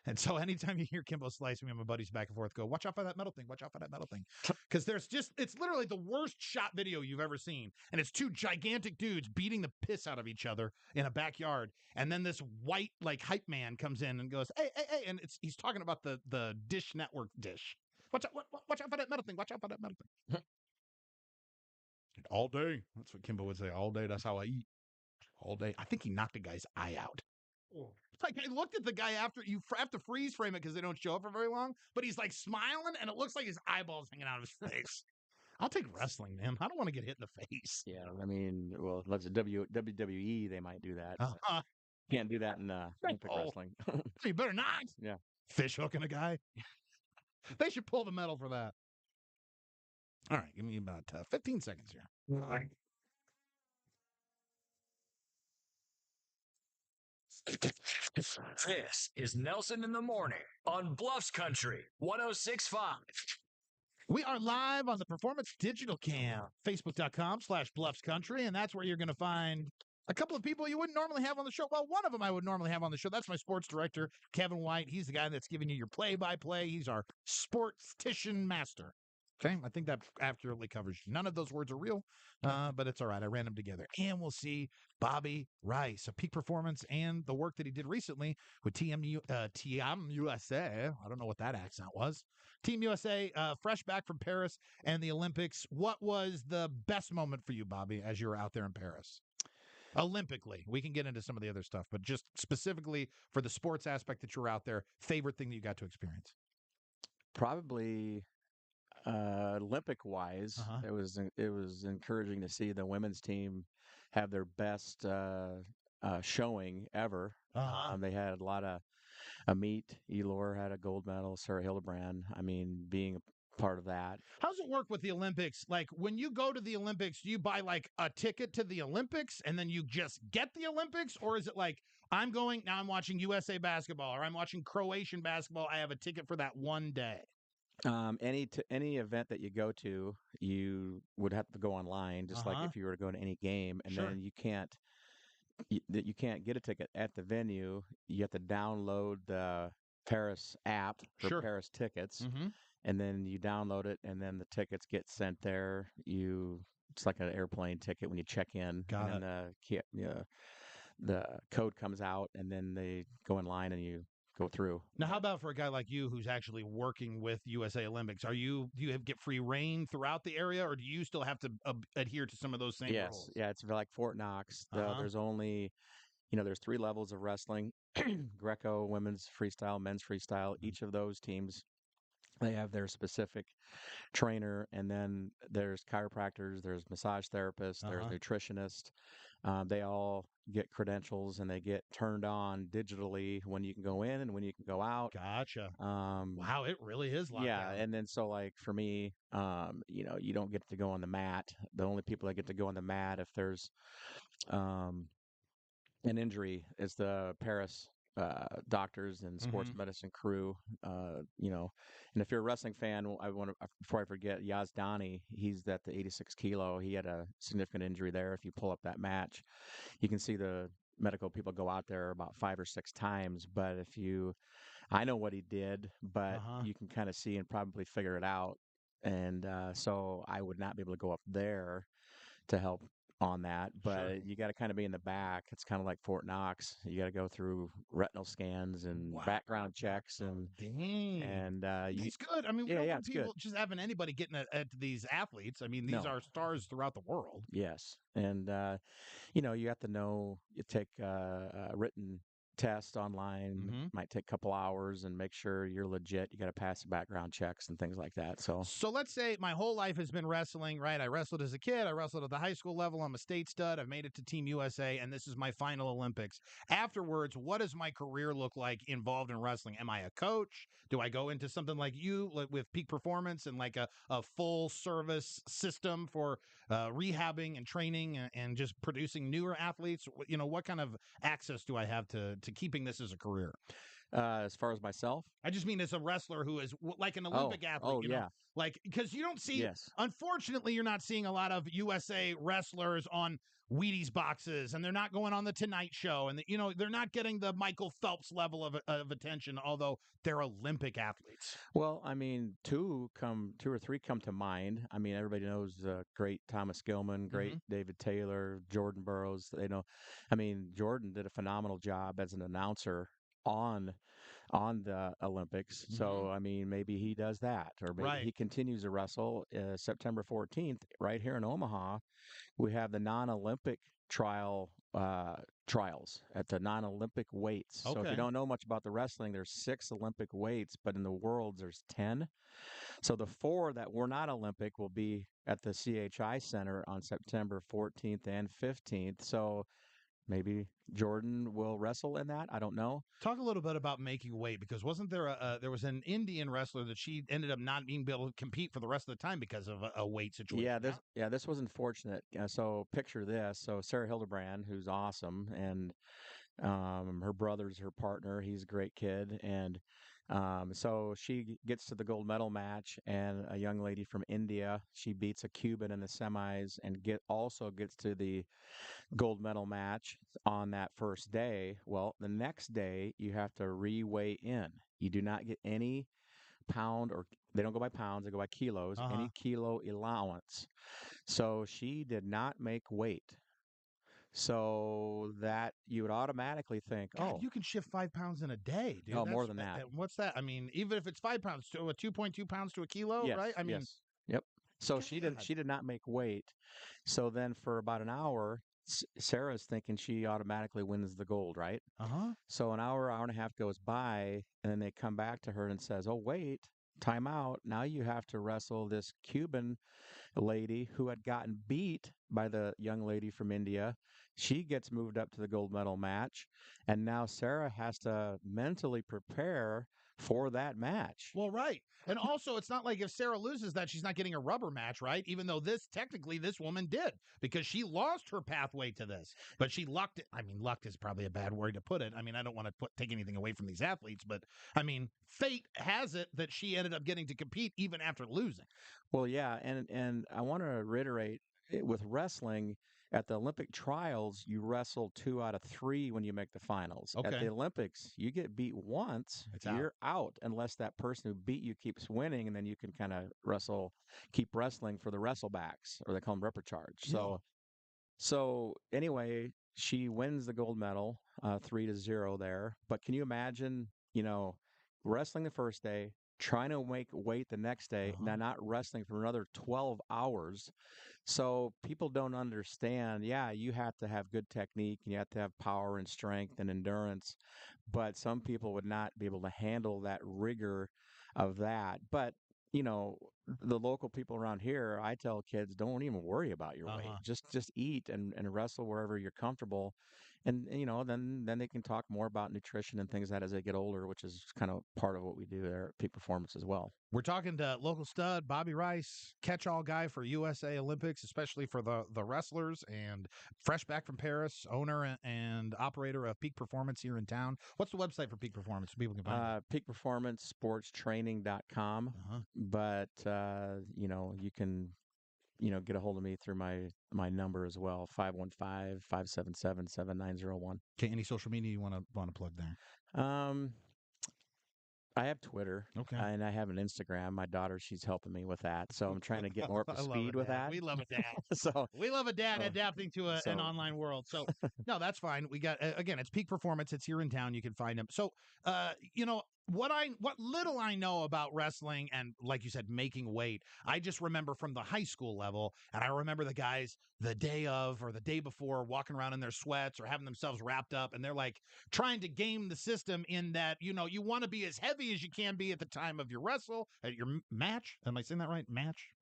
And so anytime you hear Kimbo Slice, me and my buddies back and forth go, "Watch out for that metal thing. Watch out for that metal thing." Because it's literally the worst shot video you've ever seen. And it's two gigantic dudes beating the piss out of each other in a backyard. And then this white, like, hype man comes in and goes, hey. And he's talking about the Dish Network dish. Watch out for that metal thing. Watch out for that metal thing. All day. That's what Kimbo would say. All day. That's how I eat. All day. I think he knocked a guy's eye out. Like, I looked at the guy after you have to freeze frame it because they don't show up for very long, but he's like smiling and it looks like his eyeballs hanging out of his face. I'll take wrestling, man. I don't want to get hit in the face. Yeah, I mean, well, let's WWE. They might do that. Can't do that in Olympic wrestling. You better not. Yeah, fish hooking a guy. They should pull the medal for that. All right, give me about 15 seconds here. This is Nelson in the Morning on Bluffs Country 1065. We are live on the Performance Digital Cam, Facebook.com/Bluffs Country, and that's where you're going to find a couple of people you wouldn't normally have on the show. Well, one of them I would normally have on the show. That's my sports director, Kevin White. He's the guy that's giving you your play-by-play. He's our sportstician master. Okay, I think that accurately covers you. None of those words are real, but it's all right. I ran them together. And we'll see Bobby Reisz, a peak performance, and the work that he did recently with TM USA. I don't know what that accent was. Team USA, fresh back from Paris and the Olympics. What was the best moment for you, Bobby, as you were out there in Paris? Olympically, we can get into some of the other stuff, but just specifically for the sports aspect that you were out there, favorite thing that you got to experience? Probably Olympic wise, it was encouraging to see the women's team have their best showing ever. They had a lot of meet. Elor had a gold medal. Sarah Hildebrand. I mean, being a part of that. How's it work with the Olympics? Like when you go to the Olympics, do you buy like a ticket to the Olympics and then you just get the Olympics, or is it like I'm going now? I'm watching USA basketball or I'm watching Croatian basketball. I have a ticket for that one day. Any event that you go to, you would have to go online, just like if you were to go to any game, and then you can't get a ticket at the venue. You have to download the Paris app for Paris tickets, and then you download it, and then the tickets get sent there. It's like an airplane ticket when you check in, and then the code comes out, and then they go in line and you go through. Now, how about for a guy like you who's actually working with USA Olympics? Do you get free reign throughout the area, or do you still have to adhere to some of those same rules? Yeah, it's like Fort Knox. There's only, there's 3 levels of wrestling: Greco, women's freestyle, men's freestyle. Each of those teams, they have their specific trainer, and then there's chiropractors, there's massage therapists, there's nutritionists. They all get credentials and they get turned on digitally when you can go in and when you can go out. Gotcha. Wow, it really is locked down. And then so like for me, you don't get to go on the mat. The only people that get to go on the mat if there's an injury is the Paris doctors and sports medicine crew, and if you're a wrestling fan, I want to, before I forget, Yazdani, he's at the 86 kilo. He had a significant injury there. If you pull up that match, you can see the medical people go out there about 5 or 6 times. But I know what he did, but you can kind of see and probably figure it out. And so I would not be able to go up there to help on that, but you got to kind of be in the back. It's kind of like Fort Knox. You got to go through retinal scans and background checks, and it's good. I mean, we don't want people just having anybody getting at these athletes. I mean, these are stars throughout the world. Yes, and you have to know. You take a written test online, might take a couple hours, and make sure you're legit. You got to pass the background checks and things like that. So let's say my whole life has been wrestling, right? I wrestled as a kid. I wrestled at the high school level. I'm a state stud. I've made it to Team USA, and this is my final Olympics. Afterwards, what does my career look like involved in wrestling? Am I a coach? Do I go into something like you, with peak performance and like a full service system for rehabbing and training and just producing newer athletes? What kind of access do I have to keeping this as a career? As far as myself, I just mean as a wrestler who is like an Olympic athlete. Like, because you don't see, unfortunately, you're not seeing a lot of USA wrestlers on Wheaties boxes, and they're not going on the Tonight Show, and they're not getting the Michael Phelps level of attention, although they're Olympic athletes. Well, I mean, 2 or 3 come to mind. I mean, everybody knows great Thomas Gilman, great David Taylor, Jordan Burroughs. I mean, Jordan did a phenomenal job as an announcer on the Olympics. So, I mean, maybe he does that, or maybe he continues to wrestle. September 14th, right here in Omaha, we have the non-Olympic trials at the non-Olympic weights. So if you don't know much about the wrestling, there's 6 Olympic weights, but in the world there's 10. So the 4 that were not Olympic will be at the CHI Center on September 14th and 15th. So Maybe Jordan will wrestle in that. I don't know. Talk a little bit about making weight, because wasn't there there was an Indian wrestler that she ended up not being able to compete for the rest of the time because of a weight situation? This was unfortunate. So picture this. So Sarah Hildebrand, who's awesome, and her brother's her partner. He's a great kid, and so she gets to the gold medal match, and a young lady from India. She beats a Cuban in the semis, and also gets to the gold medal match on that first day. Well, the next day you have to re-weigh in. You do not get any pound, or they don't go by pounds, they go by kilos, any kilo allowance. So she did not make weight. So that you would automatically think, God, you can shift 5 pounds in a day, dude. Oh, more than that. What's that? I mean, even if it's 5 pounds to 2.2 pounds to a kilo, yes, right? I mean, yes, yep. So she did not make weight. So then for about an hour, Sarah's thinking she automatically wins the gold, right? So an hour and a half goes by, and then they come back to her and says, "Oh, wait, time out. Now you have to wrestle this Cuban lady who had gotten beat by the young lady from India. She gets moved up to the gold medal match, and now Sarah has to mentally prepare for that match." Well, right. And also, it's not like if Sarah loses that, she's not getting a rubber match, right? Even though technically this woman did, because she lost her pathway to this, but she lucked it. I mean, lucked is probably a bad word to put it. I mean, I don't want to take anything away from these athletes, but I mean, fate has it that she ended up getting to compete even after losing. Well, yeah, and I want to reiterate, with wrestling at the Olympic trials, you wrestle 2 out of 3 when you make the finals. At the Olympics, you get beat once, you're out unless that person who beat you keeps winning, and then you can kind of keep wrestling for the wrestlebacks, or they call them repecharge. So anyway, she wins the gold medal, 3-0 there. But can you imagine, wrestling the first day, trying to make weight the next day, now not wrestling for another 12 hours? So people don't understand. Yeah, you have to have good technique, and you have to have power and strength and endurance, but some people would not be able to handle that rigor of that. But the local people around here, I tell kids, don't even worry about your weight. Just eat and wrestle wherever you're comfortable. And then they can talk more about nutrition and things that as they get older, which is kind of part of what we do there at Peak Performance as well. We're talking to local stud Bobby Reisz, catch-all guy for USA Olympics, especially for the wrestlers, and fresh back from Paris, owner and operator of Peak Performance here in town. What's the website for Peak Performance so people can find it? peakperformancesportstraining.com. But you can get a hold of me through my number as well, 515-577-7901. Okay, any social media you want to plug there? I have Twitter, and I have an Instagram. My daughter, she's helping me with that, so I'm trying to get more up to speed with that. We love a dad. So we love a dad adapting to an online world. So no, that's fine. We got again, it's Peak Performance. It's here in town. You can find him. So what little I know about wrestling and, like you said, making weight, I just remember from the high school level, and I remember the guys the day of or the day before walking around in their sweats or having themselves wrapped up, and they're like trying to game the system in that you want to be as heavy as you can be at the time of your your match. Am I saying that right? Match.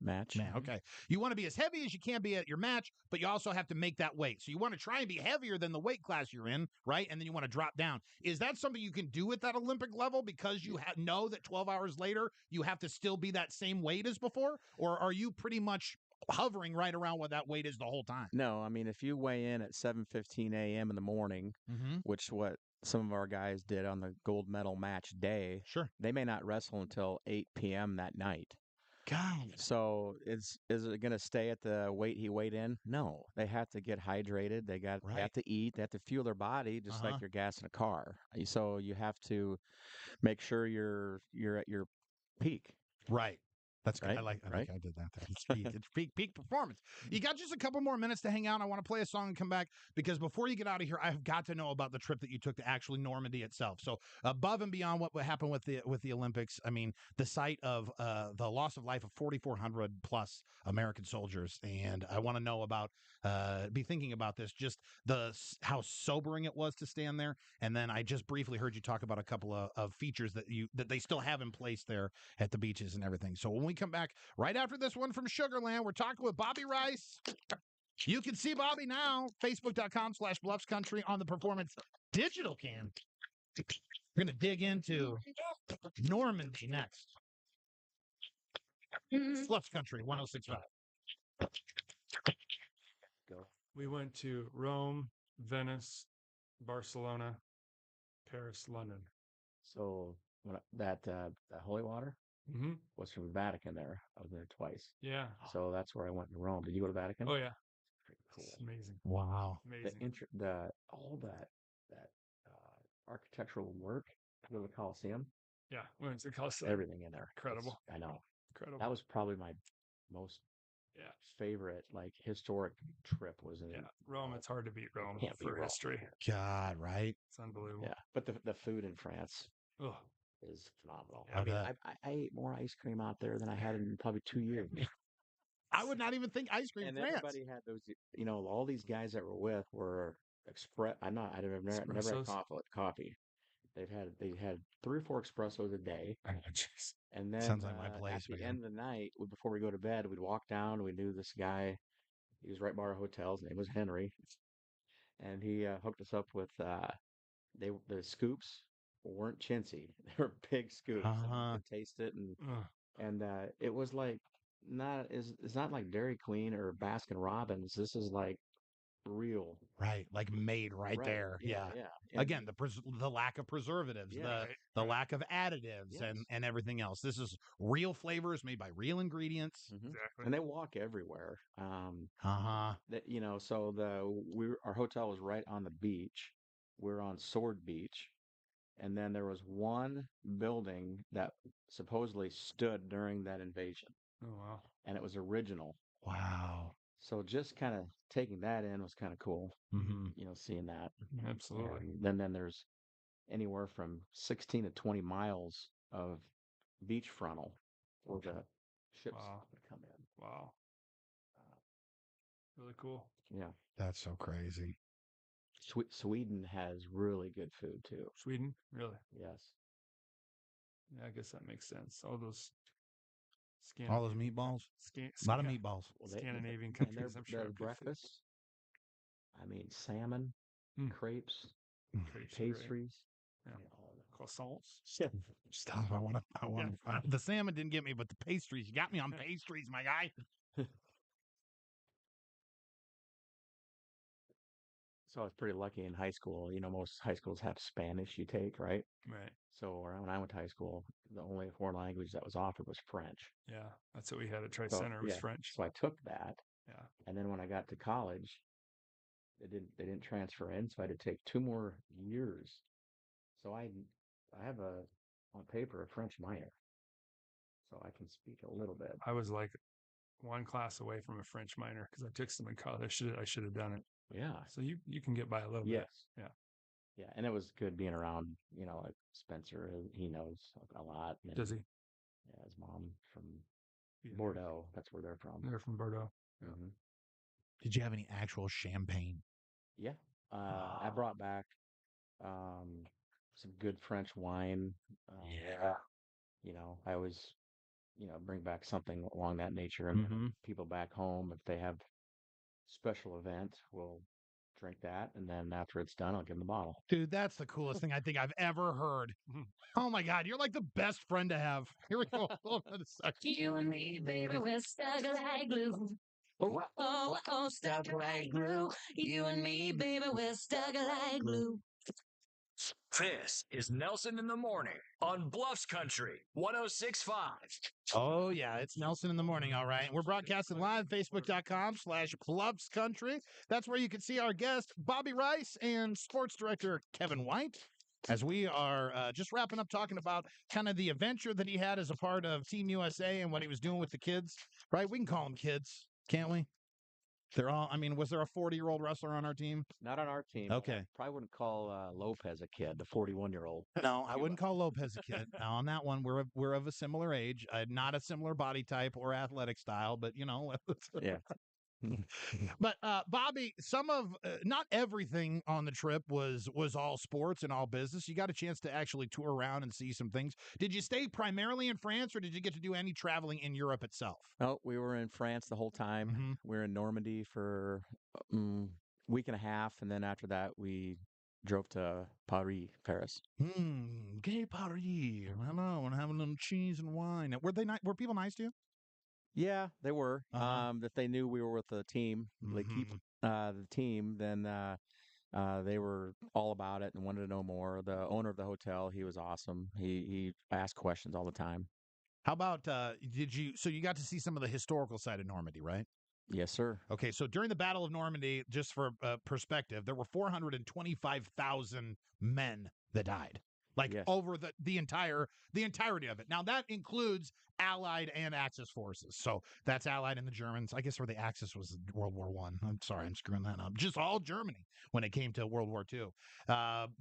Okay. You want to be as heavy as you can be at your match, but you also have to make that weight. So you want to try and be heavier than the weight class you're in, right? And then you want to drop down. Is that something you can do at that Olympic level because you know that 12 hours later you have to still be that same weight as before? Or are you pretty much hovering right around what that weight is the whole time? No, I mean, if you weigh in at 7:15 a.m. in the morning, which what some of our guys did on the gold medal match day, they may not wrestle until 8 p.m. that night. God. So is it going to stay at the weight he weighed in? No, they have to get hydrated. They have to eat. They have to fuel their body just like you're gassing a car. So you have to make sure you're at your peak. Right. That's good. Right? I like I did that there. It's peak performance. You got just a couple more minutes to hang out. I want to play a song and come back, because before you get out of here, I've got to know about the trip that you took to actually Normandy itself. So above and beyond what happened with the Olympics, I mean, the site of the loss of life of 4,400 plus American soldiers, and I want to know about be thinking about this, just how sobering it was to stand there, and then I just briefly heard you talk about a couple of features that they still have in place there at the beaches and everything. So when we come back right after this one from Sugarland, we're talking with Bobby Reisz. You can see Bobby now, Facebook.com/Bluffs Country on the Performance Digital Cam. We're going to dig into Normandy next. Bluffs Country 106.5. We went to Rome, Venice, Barcelona, Paris, London. So that holy water Mm-hmm. was from Vatican there. I was there twice. Yeah. So that's where I went to Rome. Did you go to Vatican? Oh, yeah. Pretty cool. It's amazing. Wow. Amazing. All that architectural work, the Colosseum. Yeah. We went to the Colosseum. Everything in there. Incredible. I know. Incredible. That was probably my most favorite historic trip was in Rome. It's hard to beat Rome for Rome. history. God, right? It's unbelievable. Yeah, but the food in France is phenomenal. I mean, I ate more ice cream out there than I had in probably 2 years. I would not even think ice cream. And France. everybody had those. All these guys that were with were express. I've never had coffee. They had 3 or 4 espressos a day. Oh, jeez. And then Sounds like my place. at the end of the night, before we go to bed, we'd walk down. We knew this guy. He was right by our hotel. His name was Henry, and he hooked us up with the scoops weren't chintzy. They were big scoops. And you could taste it, and it was like it's not like Dairy Queen or Baskin Robbins. This is like real, right? Like made right there. Yeah. Again, the lack of preservatives, the lack of additives, and everything else. This is real flavors made by real ingredients. Mm-hmm. Exactly. And they walk everywhere. So our hotel was right on the beach. We're on Sword Beach. And then there was one building that supposedly stood during that invasion. Oh, wow. And it was original. Wow. So just kind of taking that in was kind of cool. Mm-hmm. Seeing that. Absolutely. And then there's anywhere from 16 to 20 miles of beach frontal where the ships would come in. Wow. Really cool. Yeah. That's so crazy. Sweden has really good food too. Sweden? Really? Yes. Yeah, I guess that makes sense. All those meatballs? A lot of meatballs. Scandinavian countries, I'm sure. Their breakfast, I mean, salmon, crepes, pastries. Yeah. Croissants. Stop. I want to. The salmon didn't get me, but the pastries. You got me on pastries, my guy. So I was pretty lucky in high school. Most high schools have Spanish you take, right? Right. So when I went to high school, the only foreign language that was offered was French. Yeah, that's what we had at Tri Center was French. So I took that. Yeah. And then when I got to college, they didn't transfer in, so I had to take 2 more years. So I have on paper a French minor, so I can speak a little bit. I was like 1 class away from a French minor because I took some in college. I should have done it. Yeah. So you can get by a little bit. Yeah. Yeah, and it was good being around, like Spencer. He knows a lot. And, does he? Yeah, his mom from Bordeaux. That's where they're from. They're from Bordeaux. Mm-hmm. Did you have any actual champagne? Yeah. I brought back some good French wine. I always, bring back something along that nature. And people back home, if they have special event, will drink that, and then after it's done, I'll give them the bottle. Dude, that's the coolest thing I think I've ever heard. Oh my God, you're like the best friend to have. Here we go. Hold on a second. You and me, baby, we're stuck like glue. Oh, stuck like glue. You and me, baby, we're stuck like glue. This is Nelson in the Morning on Bluffs Country 106.5. Oh, yeah, it's Nelson in the Morning, all right. We're broadcasting live, Facebook.com/Bluffs Country. That's where you can see our guest, Bobby Reisz, and sports director Kevin White, as we are just wrapping up talking about kind of the adventure that he had as a part of Team USA and what he was doing with the kids, right? We can call them kids, can't we? They're all, was there a 40-year-old wrestler on our team? Not on our team. Okay. I probably wouldn't call Lopez a kid, the 41-year-old. No, I wouldn't call Lopez a kid. Now, on that one, we're of a similar age, not a similar body type or athletic style, but, Yeah. But Bobby, some of not everything on the trip was all sports and all business. You got a chance to actually tour around and see some things. Did you stay primarily in France, or did you get to do any traveling in Europe itself? Oh, we were in France the whole time. Mm-hmm. We were in Normandy for week and a half, and then after that, we drove to Paris. Gay Paris. I know, and having a little cheese and wine. Were they Were people nice to you? Yeah, they were. Uh-huh. If they knew we were with the team, the team, then they were all about it and wanted to know more. The owner of the hotel, he was awesome. He asked questions all the time. How about did you? So you got to see some of the historical side of Normandy, right? Yes, sir. Okay, so during the Battle of Normandy, just for perspective, there were 425,000 men that died, like Yes. over the entirety of it. Now that includes Allied and Axis forces. So that's Allied and the Germans. I guess where the Axis was World War One. I'm sorry, I'm screwing that up. Just all Germany when it came to World War II.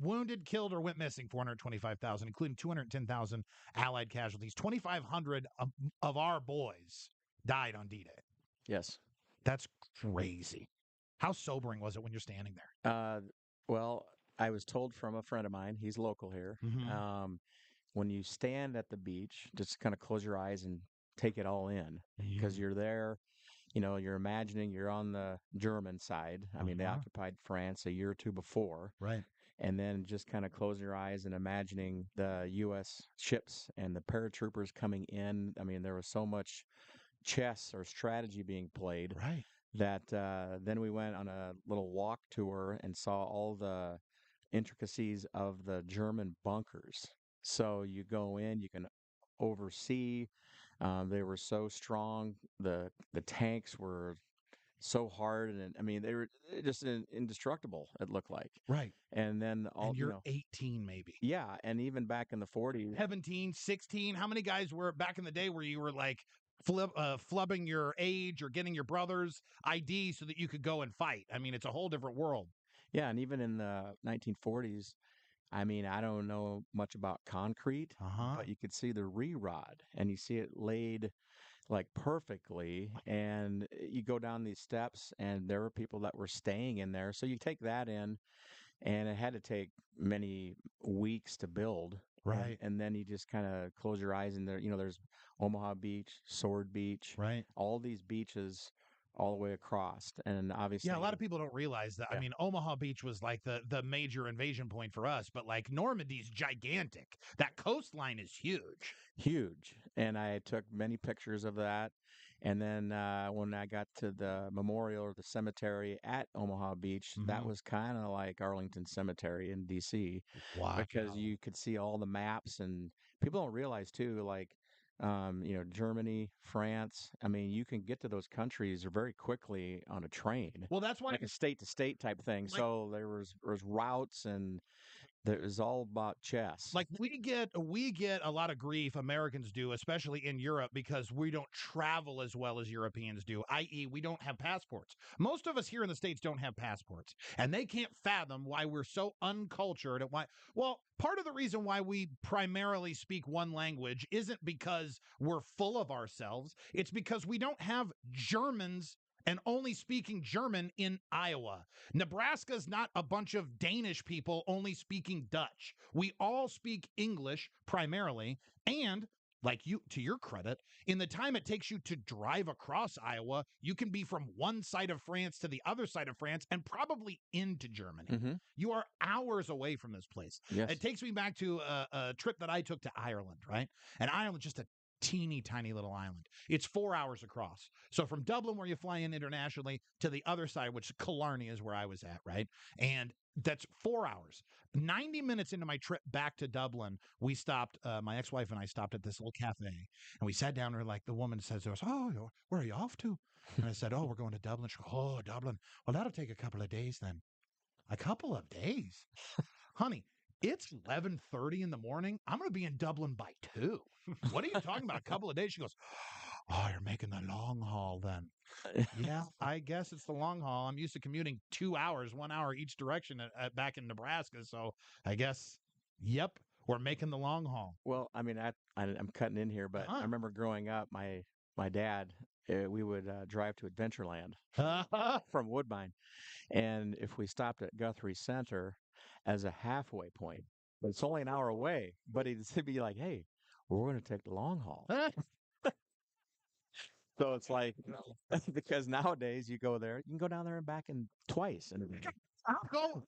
Wounded, killed, or went missing 425,000, including 210,000 Allied casualties. 2,500 of our boys died on D-Day. Yes. That's crazy. How sobering was it when you're standing there? Well, I was told from a friend of mine, he's local here. When you stand at the beach, just kind of close your eyes and take it all in because you're there. You're imagining you're on the German side. I mean, they occupied France a year or two before. Right. And then just kind of closing your eyes and imagining the U.S. ships and the paratroopers coming in. I mean, there was so much chess or strategy being played Right. that then we went on a little walk tour and saw all the intricacies of the German bunkers. So you go in, you can oversee. They were so strong. The tanks were so hard, and I mean they were just indestructible. It looked like. Right. And then and you're 18 maybe. Yeah, and even back in the 40s, 17, 16. How many guys were back in the day where you were like flubbing your age or getting your brother's ID so that you could go and fight? I mean, it's a whole different world. Yeah, and even in the 1940s, I mean, I don't know much about concrete, but you could see the re-rod and you see it laid like perfectly. And you go down these steps and there were people that were staying in there. So you take that in, and it had to take many weeks to build. Right. And then you just kind of close your eyes and there's Omaha Beach, Sword Beach, right? All these beaches all the way across. And obviously, yeah, a lot of people don't realize that. Yeah. I mean, Omaha Beach was like the major invasion point for us, but like Normandy's gigantic. That coastline is huge. Huge. And I took many pictures of that. And then when I got to the memorial or the cemetery at Omaha Beach, that was kind of like Arlington Cemetery in D.C. Wow. Because you could see all the maps, and people don't realize too, like, Germany, France. I mean, you can get to those countries very quickly on a train. Well, that's why like a state to state type thing. So there was routes, and it was all about chess. Like we get a lot of grief, Americans do, especially in Europe, because we don't travel as well as Europeans do, i.e. we don't have passports. Most of us here in the States don't have passports, and they can't fathom why we're so uncultured and why. Well, part of the reason why we primarily speak one language isn't because we're full of ourselves. It's because we don't have Germans and only speaking German in Iowa. Nebraska's not a bunch of Danish people only speaking Dutch. We all speak English primarily, and like you, to your credit, in the time it takes you to drive across Iowa, you can be from one side of France to the other side of France and probably into Germany. You are hours away from this place. Yes. It takes me back to a trip that I took to Ireland, right? And Ireland's just a teeny tiny little island. It's 4 hours across. So from Dublin, where you fly in internationally, to the other side, which Killarney is where I was at, right? And that's 4 hours. 90 minutes into my trip back to Dublin, we stopped, my ex-wife and I stopped at this little cafe, and we sat down, and like the woman says to us, "Oh, where are you off to?" And I said, "Oh, we're going to Dublin." She goes, "Oh, Dublin. Well, that'll take a couple of days then." A couple of days? Honey, it's 11:30 in the morning. I'm going to be in Dublin by 2. What are you talking about? A couple of days? She goes, "Oh, you're making the long haul then." Yeah, I guess it's the long haul. I'm used to commuting 2 hours, 1 hour each direction back in Nebraska. So I guess, yep, we're making the long haul. Well, I mean, I'm cutting in here, but I remember growing up, my my dad, we would drive to Adventureland Uh-huh. from Woodbine. And if we stopped at Guthrie Center as a halfway point, but it's only an hour away, but he'd be like, hey, we're going to take the long haul. So it's like, because nowadays you go there, you can go down there and back in twice. And I'll go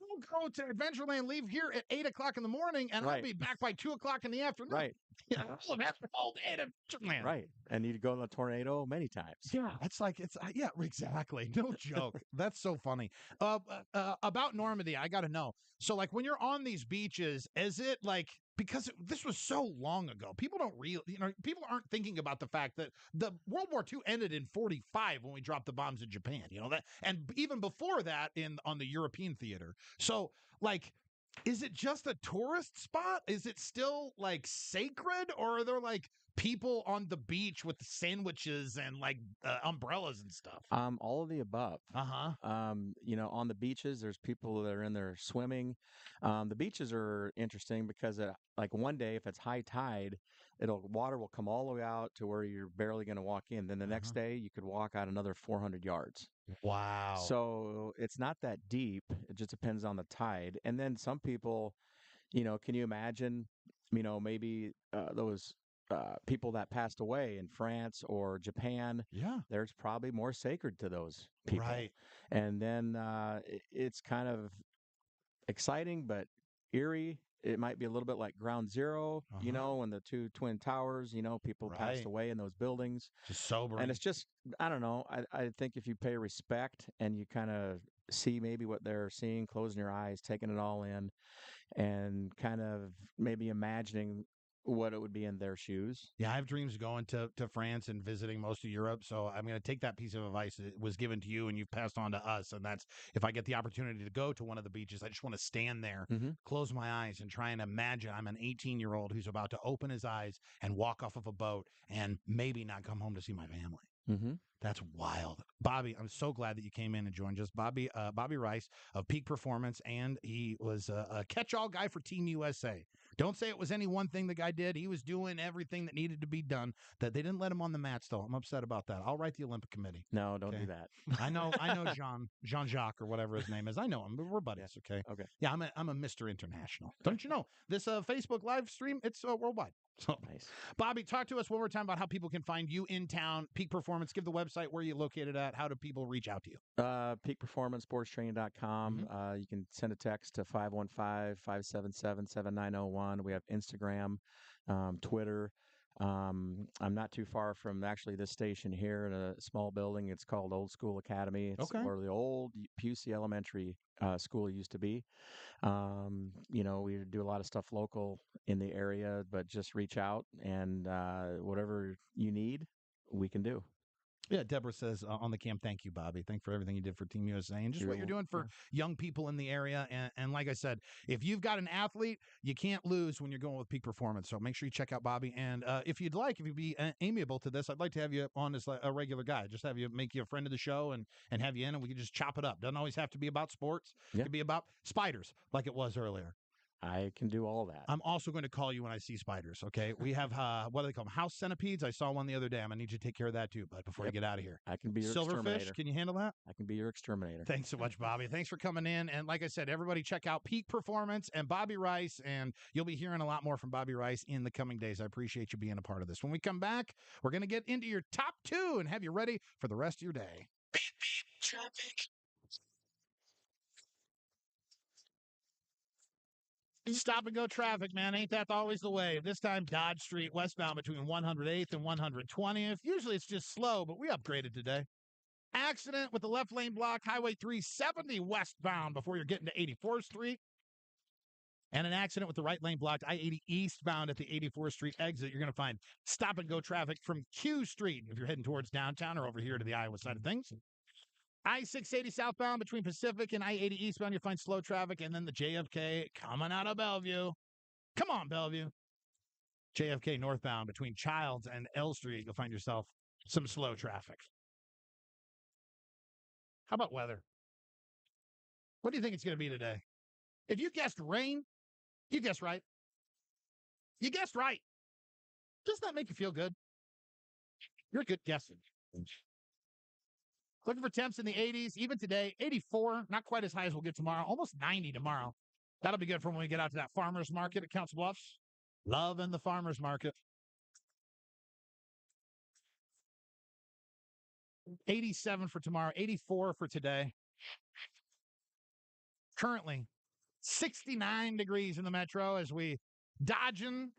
to Adventureland, leave here at 8 o'clock in the morning, and I'll Right. be back by 2 o'clock in the afternoon. Right. Yeah, I'll have all day at Adventureland. Right. And you'd go in the tornado many times. Yeah, it's like yeah, exactly. No joke. That's so funny. About Normandy, I got to know. So, like, when you're on these beaches, is it like because this was so long ago? People don't really, people aren't thinking about the fact that the World War II ended in 45 when we dropped the bombs in Japan. You know that, and even before that, on the European theater. So, like. Is it just a tourist spot? Is it still like sacred, or are there like people on the beach with sandwiches and like umbrellas and stuff? All of the above. Uh-huh. On the beaches, there's people that are in there swimming. The beaches are interesting because, like one day, if it's high tide, water will come all the way out to where you're barely going to walk in. Then the next day, you could walk out another 400 yards. Wow. So it's not that deep. It just depends on the tide. And then some people, can you imagine, maybe those people that passed away in France or Japan? Yeah. There's probably more sacred to those people. Right. And then it's kind of exciting, but eerie. It might be a little bit like Ground Zero, when the two twin towers, people passed Right. away in those buildings. Just sobering. And it's just, I don't know. I think if you pay respect and you kind of see maybe what they're seeing, closing your eyes, taking it all in, and kind of maybe imagining what it would be in their shoes. Yeah, I have dreams of going to France and visiting most of Europe. So I'm going to take that piece of advice that was given to you and you've passed on to us. And that's if I get the opportunity to go to one of the beaches, I just want to stand there, close my eyes, and try and imagine I'm an 18-year-old who's about to open his eyes and walk off of a boat and maybe not come home to see my family. Mm-hmm. That's wild. Bobby, I'm so glad that you came in and joined us. Bobby Reisz of Peak Performance, and he was a catch-all guy for Team USA. Don't say it was any one thing the guy did. He was doing everything that needed to be done. That they didn't let him on the mats, though. I'm upset about that. I'll write the Olympic Committee. No, don't do that. I know Jean-Jacques or whatever his name is. I know him. We're buddies, okay? Okay. Yeah, I'm a Mr. International. Don't you know? This Facebook live stream, it's worldwide. So, nice. Bobby, talk to us one more time about how people can find you in town. Peak Performance, give the website where you're located at. How do people reach out to you? Peakperformancesportstraining.com. You can send a text to 515-577-7901. We have Instagram, Twitter. I'm not too far from actually this station here in a small building. It's called Old School Academy. It's where the old Pusey Elementary school used to be. We do a lot of stuff local in the area, but just reach out and whatever you need, we can do. Yeah, Deborah says on the cam, thank you, Bobby. Thanks for everything you did for Team USA and just what you're doing for young people in the area. And like I said, if you've got an athlete, you can't lose when you're going with Peak Performance. So make sure you check out Bobby. And if you'd be amiable to this, I'd like to have you on as a regular guy. Just have you make you a friend of the show and have you in, and we can just chop it up. Doesn't always have to be about sports. It could be about spiders like it was earlier. I can do all that. I'm also going to call you when I see spiders, okay? We have, what do they call them? House centipedes. I saw one the other day. I'm going to need you to take care of that too, bud, before you get out of here. I can be your Silverfish, exterminator. can you handle that? I can be your exterminator. Thanks so much, Bobby. Thanks for coming in. And like I said, everybody check out Peak Performance and Bobby Reisz, and you'll be hearing a lot more from Bobby Reisz in the coming days. I appreciate you being a part of this. When we come back, we're going to get into your top 2 and have you ready for the rest of your day. Beep, beep, traffic. Stop and go traffic, man. Ain't that always the way? This time, Dodge Street westbound between 108th and 120th. Usually it's just slow, but we upgraded today. Accident with the left lane block, Highway 370 westbound before you're getting to 84th Street. And an accident with the right lane blocked, I-80 eastbound at the 84th Street exit. You're going to find stop and go traffic from Q Street if you're heading towards downtown or over here to the Iowa side of things. I-680 southbound between Pacific and I-80 eastbound, you'll find slow traffic. And then the JFK coming out of Bellevue. Come on, Bellevue. JFK northbound between Childs and L Street, you'll find yourself some slow traffic. How about weather? What do you think it's going to be today? If you guessed rain, you guessed right. You guessed right. Doesn't that make you feel good? You're a good guesser. Looking for temps in the 80s, even today, 84, not quite as high as we'll get tomorrow, almost 90 tomorrow. That'll be good for when we get out to that farmer's market at Council Bluffs. Loving the farmer's market. 87 for tomorrow, 84 for today. Currently, 69 degrees in the metro as we dodging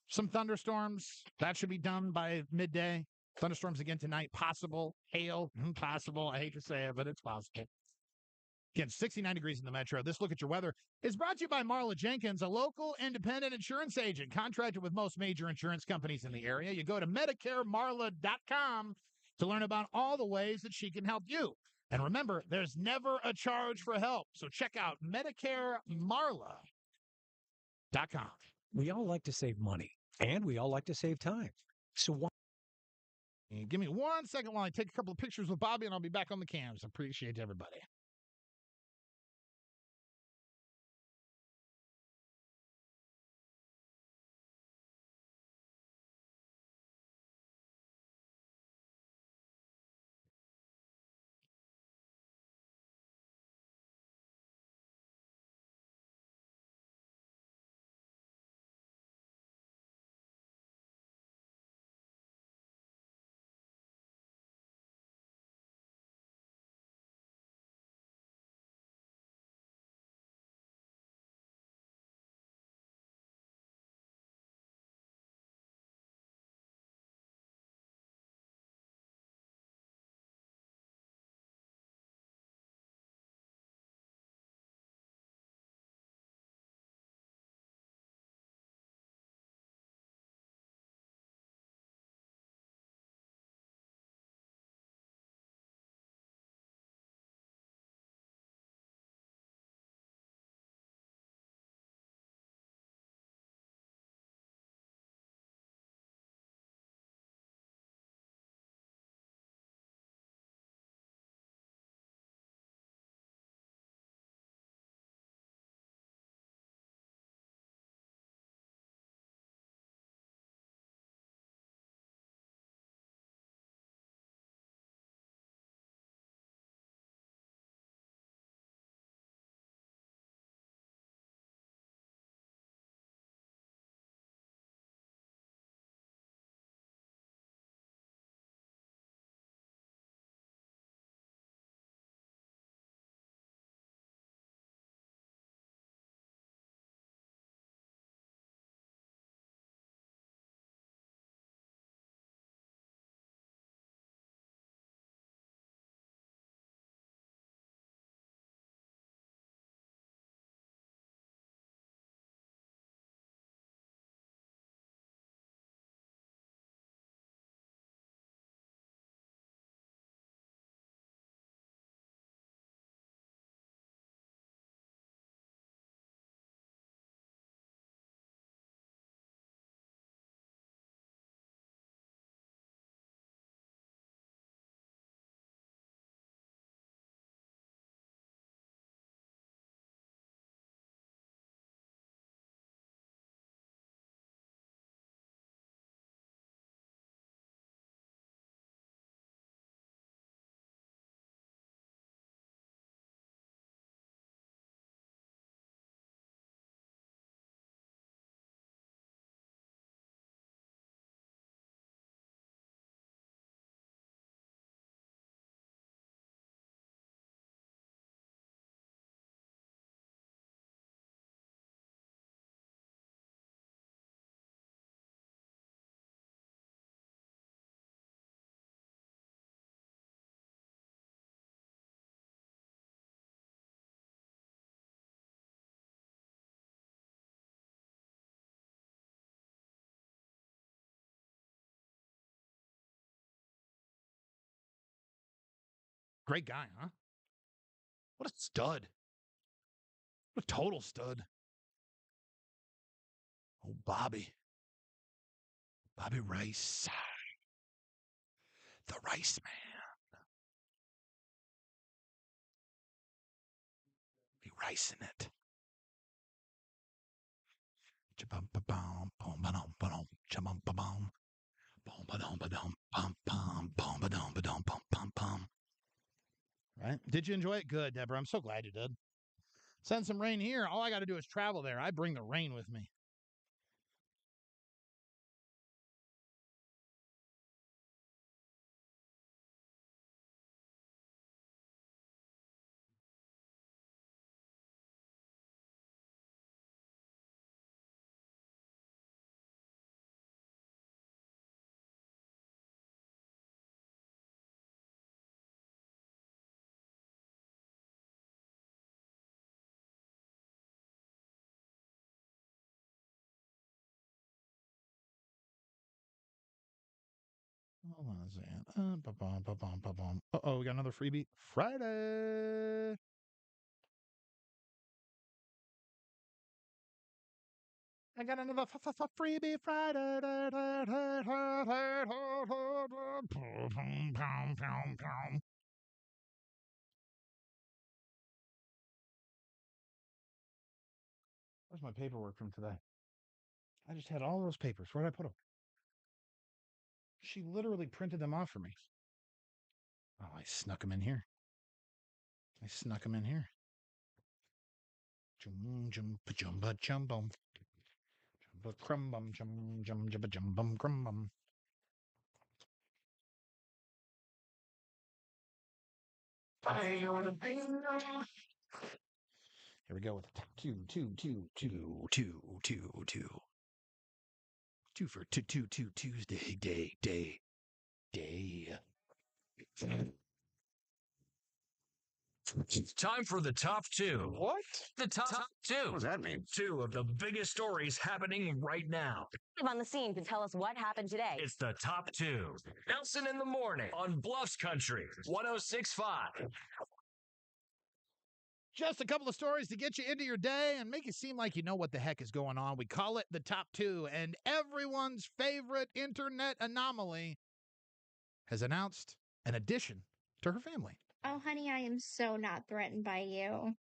some thunderstorms. That should be done by midday. Thunderstorms again tonight. Possible. Hail. Possible. I hate to say it, but it's possible. Again, 69 degrees in the metro. This look at your weather is brought to you by Marla Jenkins, a local independent insurance agent contracted with most major insurance companies in the area. You go to MedicareMarla.com to learn about all the ways that she can help you. And remember, there's never a charge for help. So check out MedicareMarla.com. We all like to save money, and we all like to save time. So why? Give me 1 second while I take a couple of pictures with Bobby, and I'll be back on the cams. Appreciate everybody. Great guy, huh? What a stud. What a total stud. Oh, Bobby. Bobby Reisz. The Rice Man. Be ricing it. Cha-bum-ba-bum, bum-ba-dum-ba-dum, cha-bum-ba-bum, bum-ba-dum-ba-dum. Pum, pum, pum, ba-dum, ba-dum, pum, pum, pum. Right? Did you enjoy it? Good, Deborah. I'm so glad you did. Send some rain here. All I got to do is travel there. I bring the rain with me. Hold on a second. Uh-oh, we got another freebie. Friday. I got another freebie Friday. Where's my paperwork from today? I just had all those papers. Where did I put them? She literally printed them off for me. Oh, I snuck them in here. Jum jum pajumba jumbum. Jumba crumbum jum jum jumba jumbum crumbum. Here we go with the top two. Two for Tuesday day. It's time for the top two. What? The top two. What does that mean? Two of the biggest stories happening right now. On the scene to tell us what happened today. It's the top two. Nelson in the morning on Bluffs Country 106.5. Just a couple of stories to get you into your day and make you seem like you know what the heck is going on. We call it the top two, and everyone's favorite internet anomaly has announced an addition to her family. Oh, honey, I am so not threatened by you.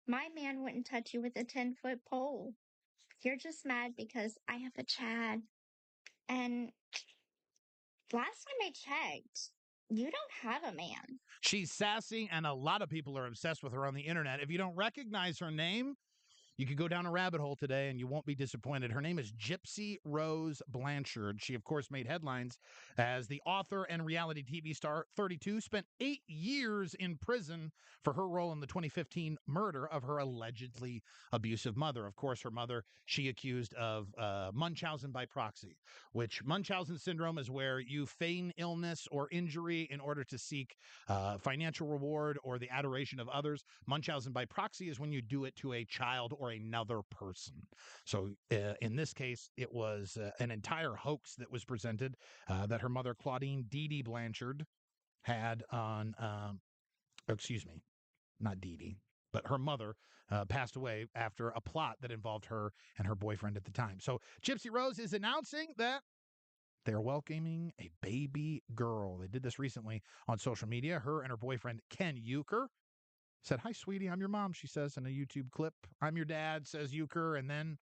My man wouldn't touch you with a 10-foot pole. You're just mad because I have a Chad. And last time I checked, you don't have a man. She's sassy, and a lot of people are obsessed with her on the internet. If you don't recognize her name, you could go down a rabbit hole today and you won't be disappointed. Her name is Gypsy Rose Blanchard. She, of course, made headlines as the author and reality TV star. 32, spent 8 years in prison for her role in the 2015 murder of her allegedly abusive mother. Of course, her mother, she accused of Munchausen by proxy, which Munchausen syndrome is where you feign illness or injury in order to seek financial reward or the adoration of others. Munchausen by proxy is when you do it to a child or another person. So in this case, it was an entire hoax that was presented that her mother, Claudine Dee Dee Blanchard, had on, excuse me, not Dee Dee, but her mother passed away after a plot that involved her and her boyfriend at the time. So Gypsy Rose is announcing that they're welcoming a baby girl. They did this recently on social media. Her and her boyfriend, Ken Euchre, said, "Hi, sweetie, I'm your mom," she says in a YouTube clip. "I'm your dad," says Euchre, and then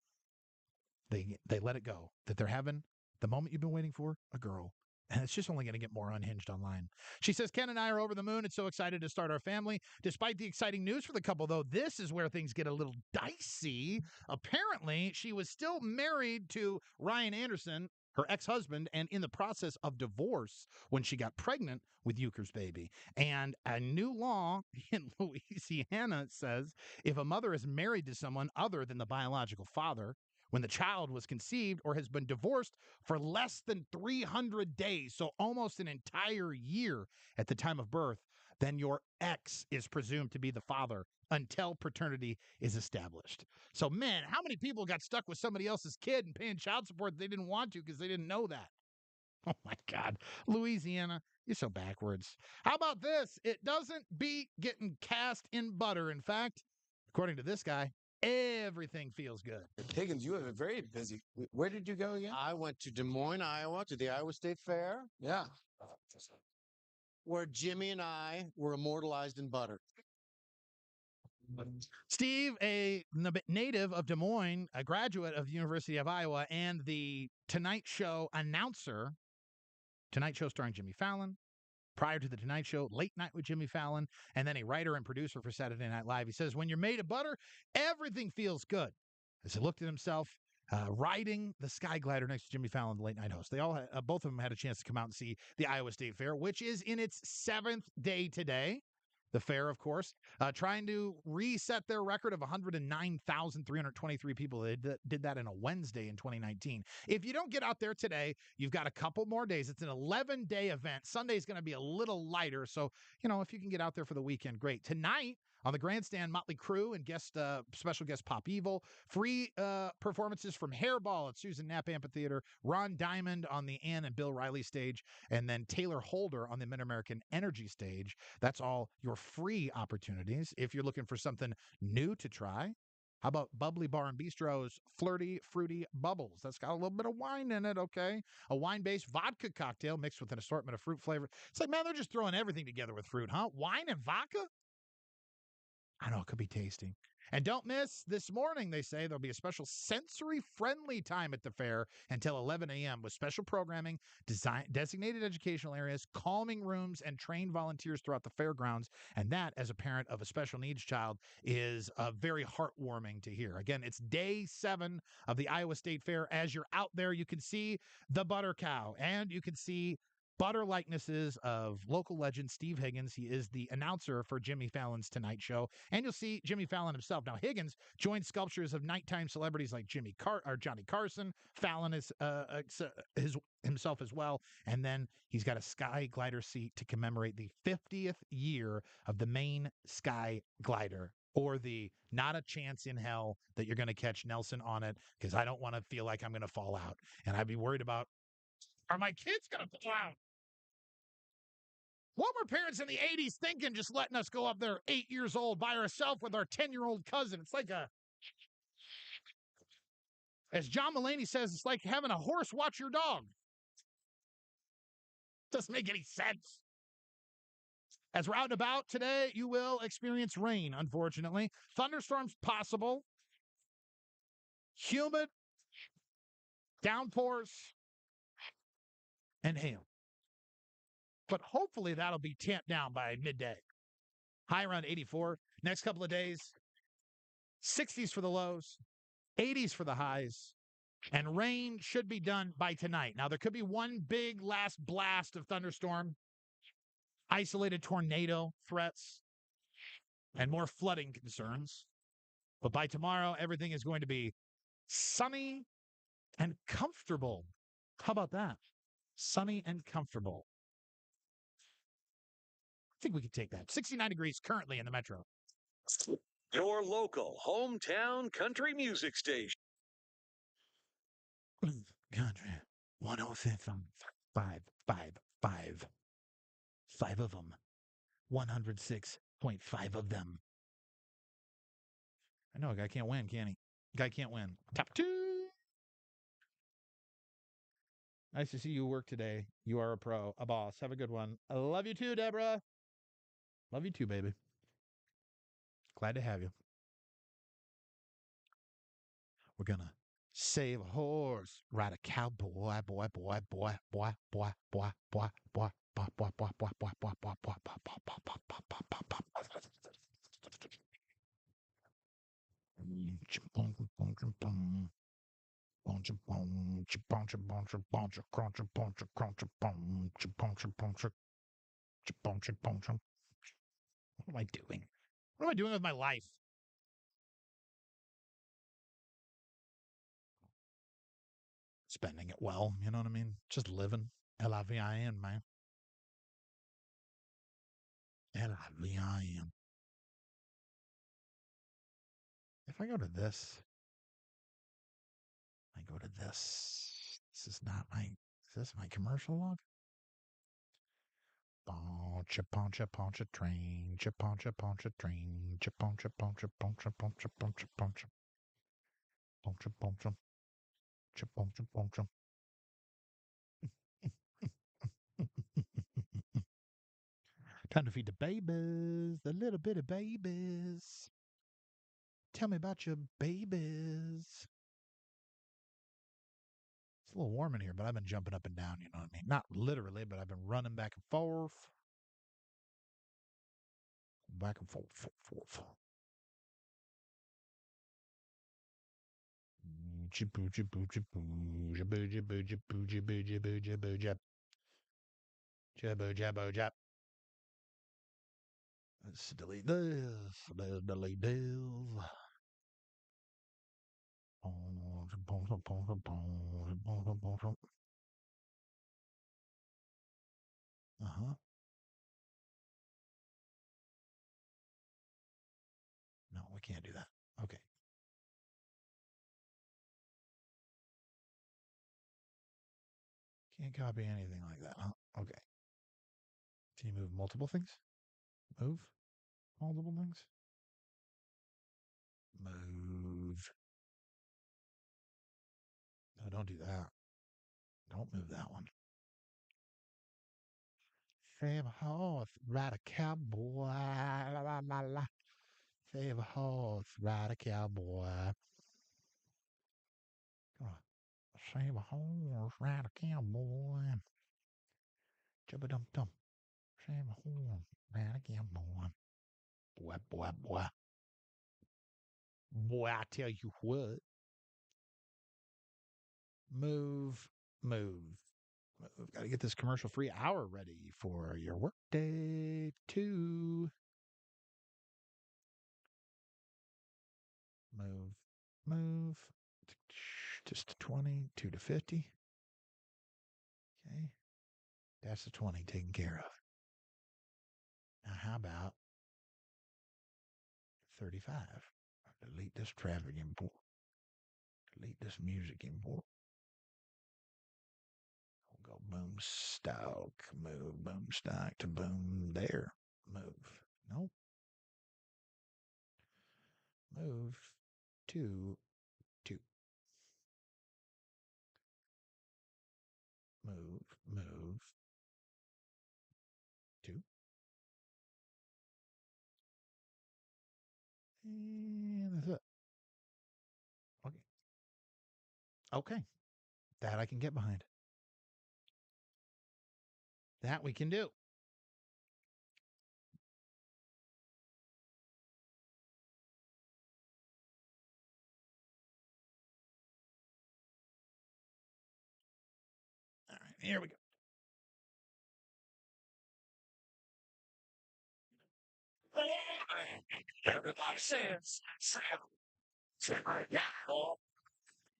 they let it go, that they're having the moment you've been waiting for, a girl. And it's just only going to get more unhinged online. She says, "Ken and I are over the moon and so excited to start our family. Despite the exciting news for the couple, though, this is where things get a little dicey. Apparently, she was still married to Ryan Anderson, her ex-husband, and in the process of divorce when she got pregnant with Euchre's baby. And a new law in Louisiana says if a mother is married to someone other than the biological father, when the child was conceived or has been divorced for less than 300 days, so almost an entire year at the time of birth, then your ex is presumed to be the father until paternity is established." So, man, how many people got stuck with somebody else's kid and paying child support that they didn't want to because they didn't know that? Oh, my God. Louisiana, you're so backwards. How about this? It doesn't beat getting cast in butter. In fact, according to this guy, everything feels good. Higgins, you have a very busy. Where did you go again? I went to Des Moines, Iowa, to the Iowa State Fair. Yeah. Where Jimmy and I were immortalized in butter. Steve, a native of Des Moines, a graduate of the University of Iowa, and the Tonight Show announcer Tonight Show starring Jimmy Fallon. Prior to the Tonight Show, Late Night with Jimmy Fallon, and then a writer and producer for Saturday Night Live. He says, when you're made of butter, everything feels good. As he looked at himself riding the Sky Glider next to Jimmy Fallon, the late night host. They all, both of them had a chance to come out and see the Iowa State Fair, which is in its 7th day today. The fair, of course, trying to reset their record of 109,323 people. They did that in a Wednesday in 2019. If you don't get out there today, you've got a couple more days. It's an 11-day event. Sunday's going to be a little lighter. So, if you can get out there for the weekend, great. Tonight, on the grandstand, Motley Crue and special guest Pop Evil. Free performances from Hairball at Susan Knapp Amphitheater. Ron Diamond on the Ann and Bill Riley stage. And then Taylor Holder on the Mid-American Energy stage. That's all your free opportunities. If you're looking for something new to try, how about Bubbly Bar and Bistro's Flirty Fruity Bubbles? That's got a little bit of wine in it, okay? A wine-based vodka cocktail mixed with an assortment of fruit flavor. It's like, man, they're just throwing everything together with fruit, huh? Wine and vodka? I know, it could be tasty. And don't miss, this morning, they say, there'll be a special sensory-friendly time at the fair until 11 a.m. with special programming, designated educational areas, calming rooms, and trained volunteers throughout the fairgrounds. And that, as a parent of a special needs child, is very heartwarming to hear. Again, it's day 7 of the Iowa State Fair. As you're out there, you can see the butter cow, and you can see butter likenesses of local legend Steve Higgins. He is the announcer for Jimmy Fallon's Tonight Show. And you'll see Jimmy Fallon himself. Now, Higgins joined sculptures of nighttime celebrities like Johnny Carson. Fallon is himself as well. And then he's got a Sky Glider seat to commemorate the 50th year of the main Sky Glider. Or the not a chance in hell that you're going to catch Nelson on it, because I don't want to feel like I'm going to fall out. And I'd be worried about, are my kids going to fall out? What were parents in the 80s thinking, just letting us go up there 8 years old by ourselves with our 10-year-old cousin? It's like as John Mulaney says, it's like having a horse watch your dog. Doesn't make any sense. As we're out and about today, you will experience rain, unfortunately. Thunderstorms possible. Humid. Downpours. And hail. But hopefully that'll be tamped down by midday. High around 84. Next couple of days, 60s for the lows, 80s for the highs, and rain should be done by tonight. Now, there could be one big last blast of thunderstorm, isolated tornado threats, and more flooding concerns. But by tomorrow, everything is going to be sunny and comfortable. How about that? Sunny and comfortable. I think we could take that. 69 degrees currently in the metro. Your local hometown country music station. Country 105.5. 5 of them. 106.5 of them. I know a guy can't win, can he? Guy can't win. Top 2. Nice to see you work today. You are a pro, a boss. Have a good one. I love you too, Deborah. Love you too, baby. Glad to have you. We're gonna save a horse, ride a cowboy, boy, boy, boy, boy, boy, boy, boy, boy, boy, boy, boy, boy, boy, boy, boy, boy, boy, what am I doing? What am I doing with my life? Spending it well, you know what I mean? Just living. L-I-V-I-N, man. L-I-V-I-N. If I go to this, I go to this. This is not my, is this my commercial log? Poncha, poncha, poncha, train, poncha, poncha, train, poncha, poncha, poncha, poncha, poncha, poncha. Poncha, poncha, poncha, poncha. Time to feed the babies, the little bitty babies. Tell me about your babies. a little warm in here, but I've been jumping up and down, you know what I mean? Not literally, but I've been running back and forth. Back and forth, forth. Let's delete this. Let's delete this. Uh-huh. No, we can't do that. Okay. Can't copy anything like that, huh? Okay. Can you move multiple things? Move multiple things? Move. No, don't do that. Don't move that one. Save a horse, ride a cowboy. La, la, la, la. Save a horse, ride a cowboy. Come on. Save a horse, ride a cowboy. Jubba dum dum. Save a horse, ride a cowboy. Boy, boy, boy. Boy, I tell you what. Move, move. We've got to get this commercial-free hour ready for your workday 2. Move, move. Just to 20, 2 to 50. Okay. That's the 20 taken care of. Now, how about 35? Delete this traffic import. Delete this music import. We'll go boom stock. Move boom stock to boom there. Move. Nope. Move to 2. Move 2. And that's it. Okay. Okay. That I can get behind. That we can do. All right, here we go. Everybody says,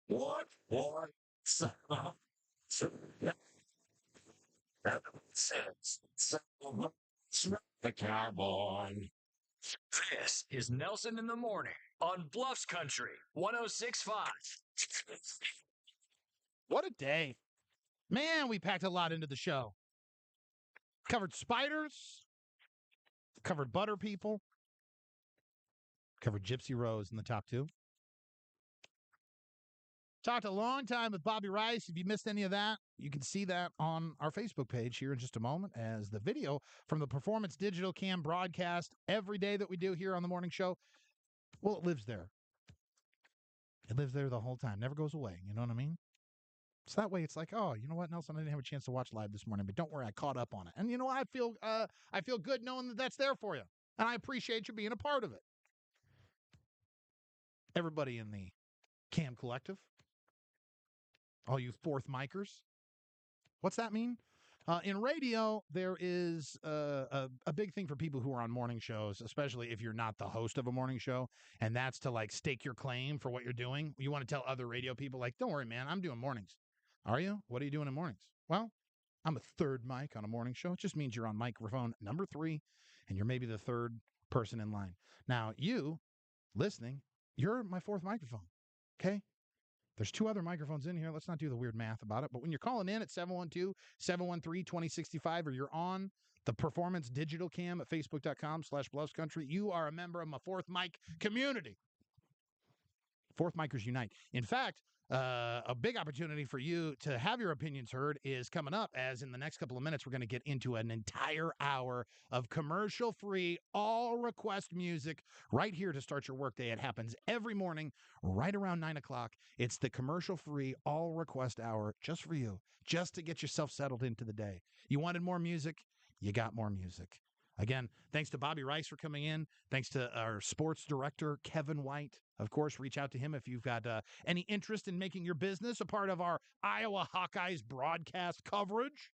what? The cowboy. This is Nelson in the Morning on Bluffs Country 106.5. What a day. Man, we packed a lot into the show. Covered spiders. Covered butter people. Covered Gypsy Rose in the top 2. Talked a long time with Bobby Reisz. If you missed any of that, you can see that on our Facebook page here in just a moment as the video from the Performance Digital Cam broadcast every day that we do here on the morning show. Well, it lives there. It lives there the whole time. Never goes away. You know what I mean? So that way it's like, oh, you know what, Nelson, I didn't have a chance to watch live this morning, but don't worry, I caught up on it. And you know what? I feel good knowing that that's there for you. And I appreciate you being a part of it. Everybody in the Cam Collective, all you fourth micers. What's that mean? In radio, there is a big thing for people who are on morning shows, especially if you're not the host of a morning show, and that's to like stake your claim for what you're doing. You want to tell other radio people, like, don't worry, man, I'm doing mornings. Are you? What are you doing in mornings? Well, I'm a third mic on a morning show. It just means you're on microphone number 3, and you're maybe the third person in line. Now, you listening, you're my fourth microphone, okay? There's 2 other microphones in here. Let's not do the weird math about it. But when you're calling in at 712-713-2065 or you're on the Performance Digital Cam at Facebook.com/BluffsCountry, you are a member of my fourth mic community. Fourth Micers Unite. In fact, a big opportunity for you to have your opinions heard is coming up, as in the next couple of minutes, we're going to get into an entire hour of commercial-free, all-request music right here to start your workday. It happens every morning right around 9 o'clock. It's the commercial-free, all-request hour just for you, just to get yourself settled into the day. You wanted more music? You got more music. Again, thanks to Bobby Reisz for coming in. Thanks to our sports director, Kevin White. Of course, reach out to him if you've got any interest in making your business a part of our Iowa Hawkeyes broadcast coverage.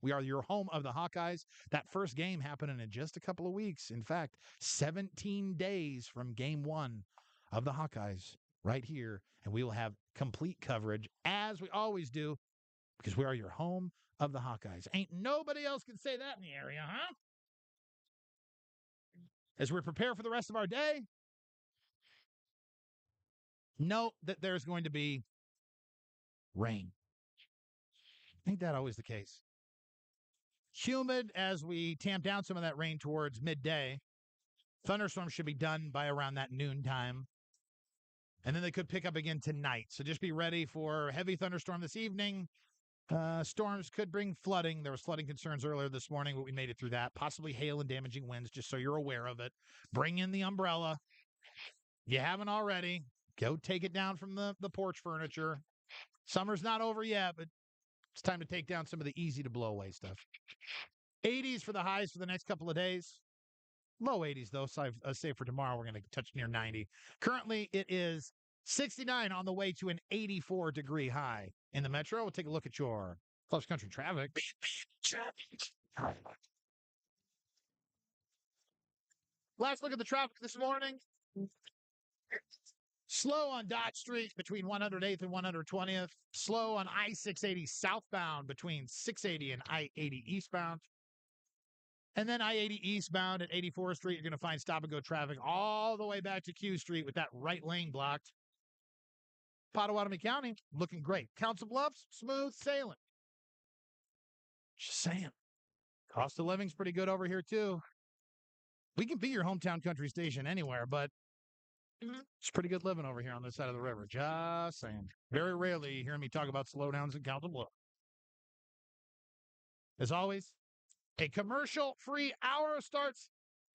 We are your home of the Hawkeyes. That first game happening in just a couple of weeks. In fact, 17 days from game one of the Hawkeyes right here. And we will have complete coverage, as we always do, because we are your home of the Hawkeyes. Ain't nobody else can say that in the area, huh? As we prepare for the rest of our day, note that there's going to be rain. Ain't that always the case? Humid as we tamp down some of that rain towards midday. Thunderstorms should be done by around that noon time. And then they could pick up again tonight. So just be ready for heavy thunderstorm this evening. Storms could bring flooding. There was flooding concerns earlier this morning, but we made it through that. Possibly hail and damaging winds, just so you're aware of it. Bring in the umbrella. If you haven't already, go take it down from the porch furniture. Summer's not over yet, but it's time to take down some of the easy to blow away stuff. 80s for the highs for the next couple of days. Low 80s, though. So say for tomorrow, we're going to touch near 90. Currently, it is 69 on the way to an 84-degree high. In the metro, we'll take a look at your Bluffs Country traffic. Last look at the traffic this morning. Slow on Dodge Street between 108th and 120th. Slow on I-680 southbound between 680 and I-80 eastbound. And then I-80 eastbound at 84th Street, you're going to find stop-and-go traffic all the way back to Q Street with that right lane blocked. Pottawatomie County, looking great. Council Bluffs, smooth sailing. Just saying. Cost of living's pretty good over here, too. We can be your hometown country station anywhere, but it's pretty good living over here on this side of the river. Just saying. Very rarely you hear me talk about slowdowns in Council Bluffs. As always, a commercial-free hour starts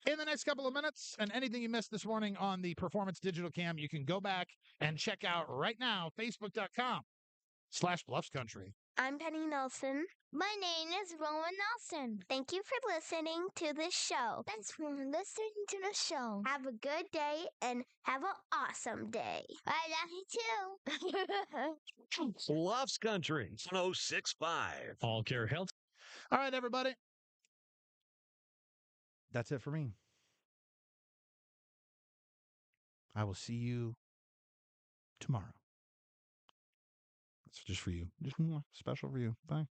in the next couple of minutes. And anything you missed this morning on the Performance Digital Cam, you can go back and check out right now, facebook.com/Bluffs Country. I'm Penny Nelson. My name is Rowan Nelson. Thank you for listening to this show. Thanks for listening to the show. Have a good day and have an awesome day. I love you too. Bluffs Country 1065. All Care Health. All right, everybody. That's it for me. I will see you tomorrow. That's just for you. Just special for you. Bye.